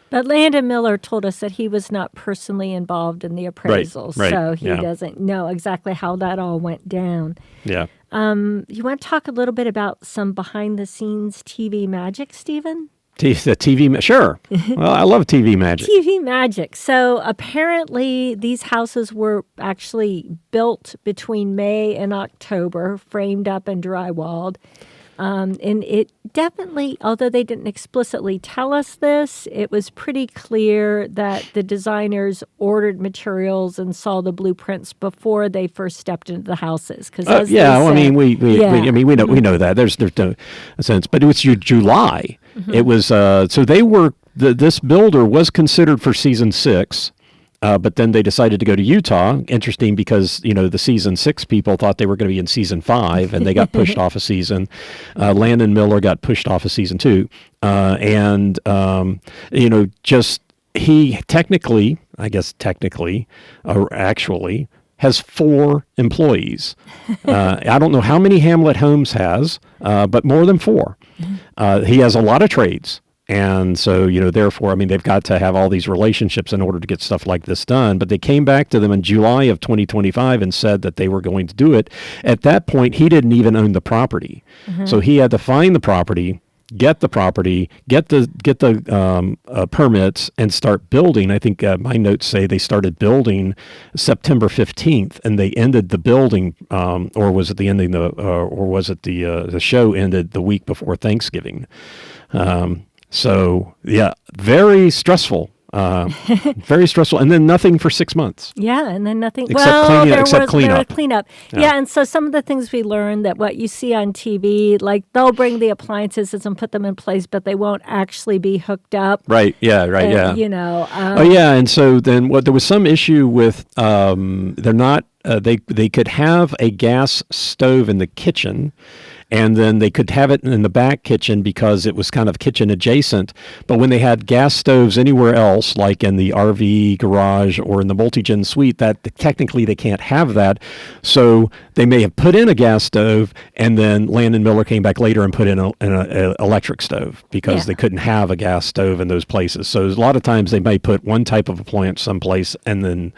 But Landon Miller told us that he was not personally involved in the appraisal, right, so he yeah. doesn't know exactly how that all went down. Yeah. You want to talk a little bit about some behind-the-scenes TV magic, Stephen? The TV, sure. Well, I love TV magic. TV magic. So apparently these houses were actually built between May and October, framed up and drywalled. And it definitely, although they didn't explicitly tell us this, it was pretty clear that the designers ordered materials and saw the blueprints before they first stepped into the houses. Because I mean, we know that there's no sense, but it was July. Mm-hmm. It was so they were this builder was considered for season 6. But then they decided to go to Utah. Interesting because, the season 6 people thought they were going to be in season 5 and they got pushed off a season. Landon Miller got pushed off of season 2. He technically, or actually has 4 employees. I don't know how many Hamlet Homes has, but more than 4. He has a lot of trades. And so, therefore, I mean, they've got to have all these relationships in order to get stuff like this done. But they came back to them in July of 2025 and said that they were going to do it. At that point, he didn't even own the property. Mm-hmm. So he had to find the property, get the permits, and start building. I think my notes say they started building September 15th, and they ended the building, or was it the ending the show ended the week before Thanksgiving. So, yeah, very stressful. Very stressful. And then nothing for 6 months. Yeah, and then nothing. Except cleanup. Yeah, and so some of the things we learned that what you see on TV, like they'll bring the appliances and put them in place, but they won't actually be hooked up. Right, yeah, right, and, yeah. And so then there was some issue with they're not, they could have a gas stove in the kitchen, and then they could have it in the back kitchen because it was kind of kitchen adjacent. But when they had gas stoves anywhere else, like in the RV garage or in the multi-gen suite, that technically they can't have that. So they may have put in a gas stove, and then Landon Miller came back later and put in an electric stove because they couldn't have a gas stove in those places. So a lot of times they may put one type of appliance someplace and then,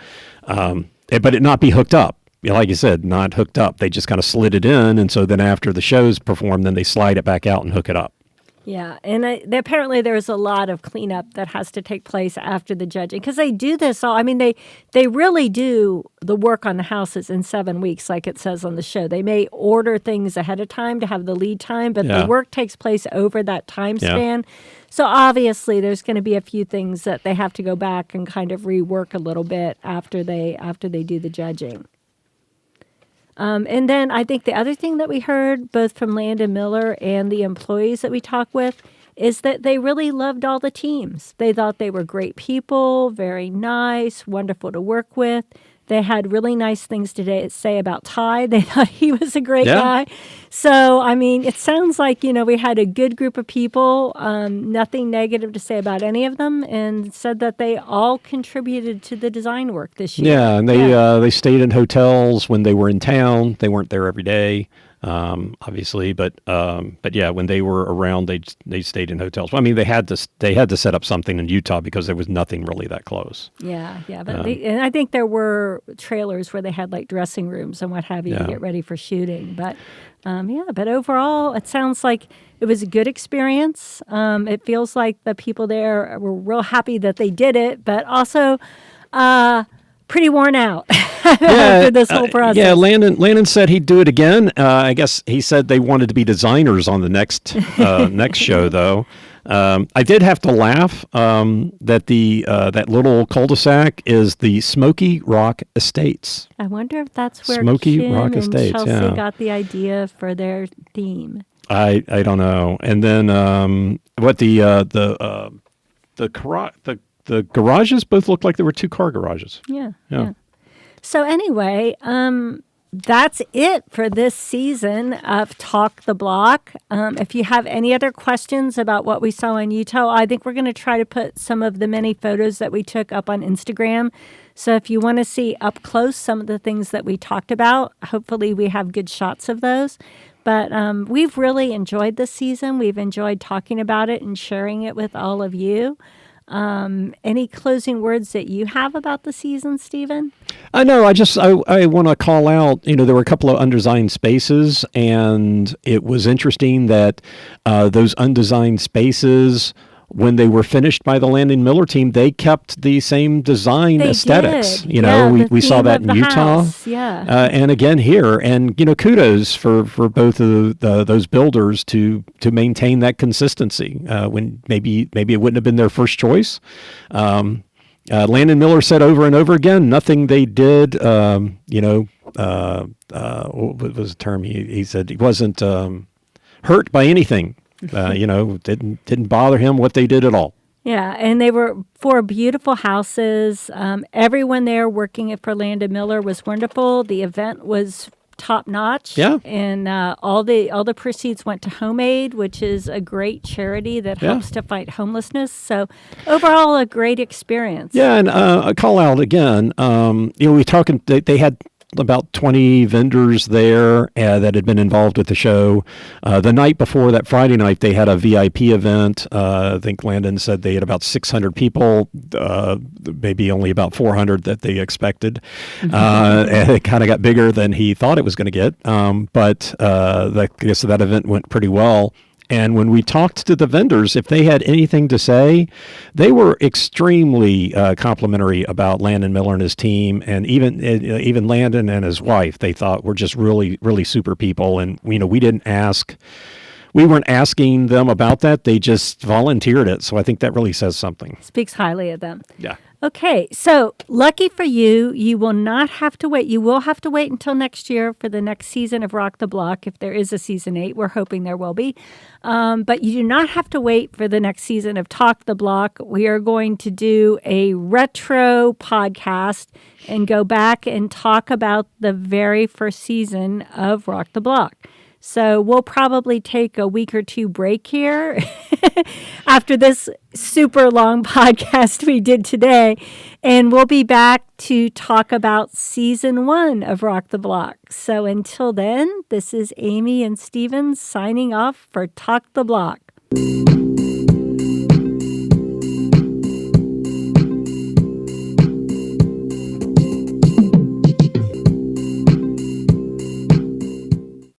but it not be hooked up. Like you said, not hooked up. They just kind of slid it in, and so then after the show's performed, then they slide it back out and hook it up. Yeah, and apparently there's a lot of cleanup that has to take place after the judging because they do this all. I mean, they really do the work on the houses in 7 weeks, like it says on the show. They may order things ahead of time to have the lead time, but the work takes place over that time span. So obviously, there's going to be a few things that they have to go back and kind of rework a little bit after they do the judging. And then I think the other thing that we heard, both from Landon Miller and the employees that we talked with, is that they really loved all the teams. They thought they were great people, very nice, wonderful to work with. They had really nice things to say about Ty. They thought he was a great guy. So, I mean, it sounds like, we had a good group of people, nothing negative to say about any of them, and said that they all contributed to the design work this year. Yeah, and they stayed in hotels when they were in town. They weren't there every day. Obviously, but yeah, when they were around, they stayed in hotels. Well, I mean, they had to set up something in Utah because there was nothing really that close. Yeah, but and I think there were trailers where they had like dressing rooms and what have you to get ready for shooting. But but overall, it sounds like it was a good experience. It feels like the people there were real happy that they did it, but also pretty worn out after this whole process. Yeah, Landon said he'd do it again. I guess he said they wanted to be designers on the next show, though. I did have to laugh that that little cul-de-sac is the Smoky Rock Estates. I wonder if that's where Smoky Kim Rock and Estates, Chelsea yeah. got the idea for their theme. I don't know. And then what the garages both looked like they were 2-car garages. Yeah. So anyway, that's it for this season of Talk the Block. If you have any other questions about what we saw in Utah, I think we're going to try to put some of the many photos that we took up on Instagram. So if you want to see up close some of the things that we talked about, hopefully we have good shots of those. But we've really enjoyed this season. We've enjoyed talking about it and sharing it with all of you. Any closing words that you have about the season, Stephen? I know. I want to call out, there were a couple of undesigned spaces, and it was interesting that those undesigned spaces, when they were finished by the Landon Miller team, they kept the same design aesthetics. Did. We saw that in Utah. House. Yeah. And again here. And, kudos for both of those builders to maintain that consistency when maybe it wouldn't have been their first choice. Landon Miller said over and over again, nothing they did, what was the term? He said he wasn't hurt by anything. Didn't bother him what they did at all. Yeah, and they were 4 beautiful houses. Everyone there working for Landon Miller was wonderful. The event was top notch. Yeah, and all the proceeds went to Homemade, which is a great charity that helps to fight homelessness. So overall, a great experience. Yeah, and a call out again. We talking. They had about 20 vendors there that had been involved with the show. The night before, that Friday night, they had a VIP event. I think Landon said they had about 600 people, maybe only about 400 that they expected. And it kind of got bigger than he thought it was going to get. But I guess that event went pretty well. And when we talked to the vendors, if they had anything to say, they were extremely complimentary about Landon Miller and his team, and even Landon and his wife. They thought were just really, really super people. And we weren't asking them about that; they just volunteered it. So I think that really says something. Speaks highly of them. Yeah. Okay, so lucky for you, you will not have to wait. You will have to wait until next year for the next season of Rock the Block, if there is a season 8. We're hoping there will be. But you do not have to wait for the next season of Talk the Block. We are going to do a retro podcast and go back and talk about the very first season of Rock the Block. So we'll probably take a week or 2 break here after this super long podcast we did today. And we'll be back to talk about season 1 of Rock the Block. So until then, this is Amy and Steven signing off for Talk the Block.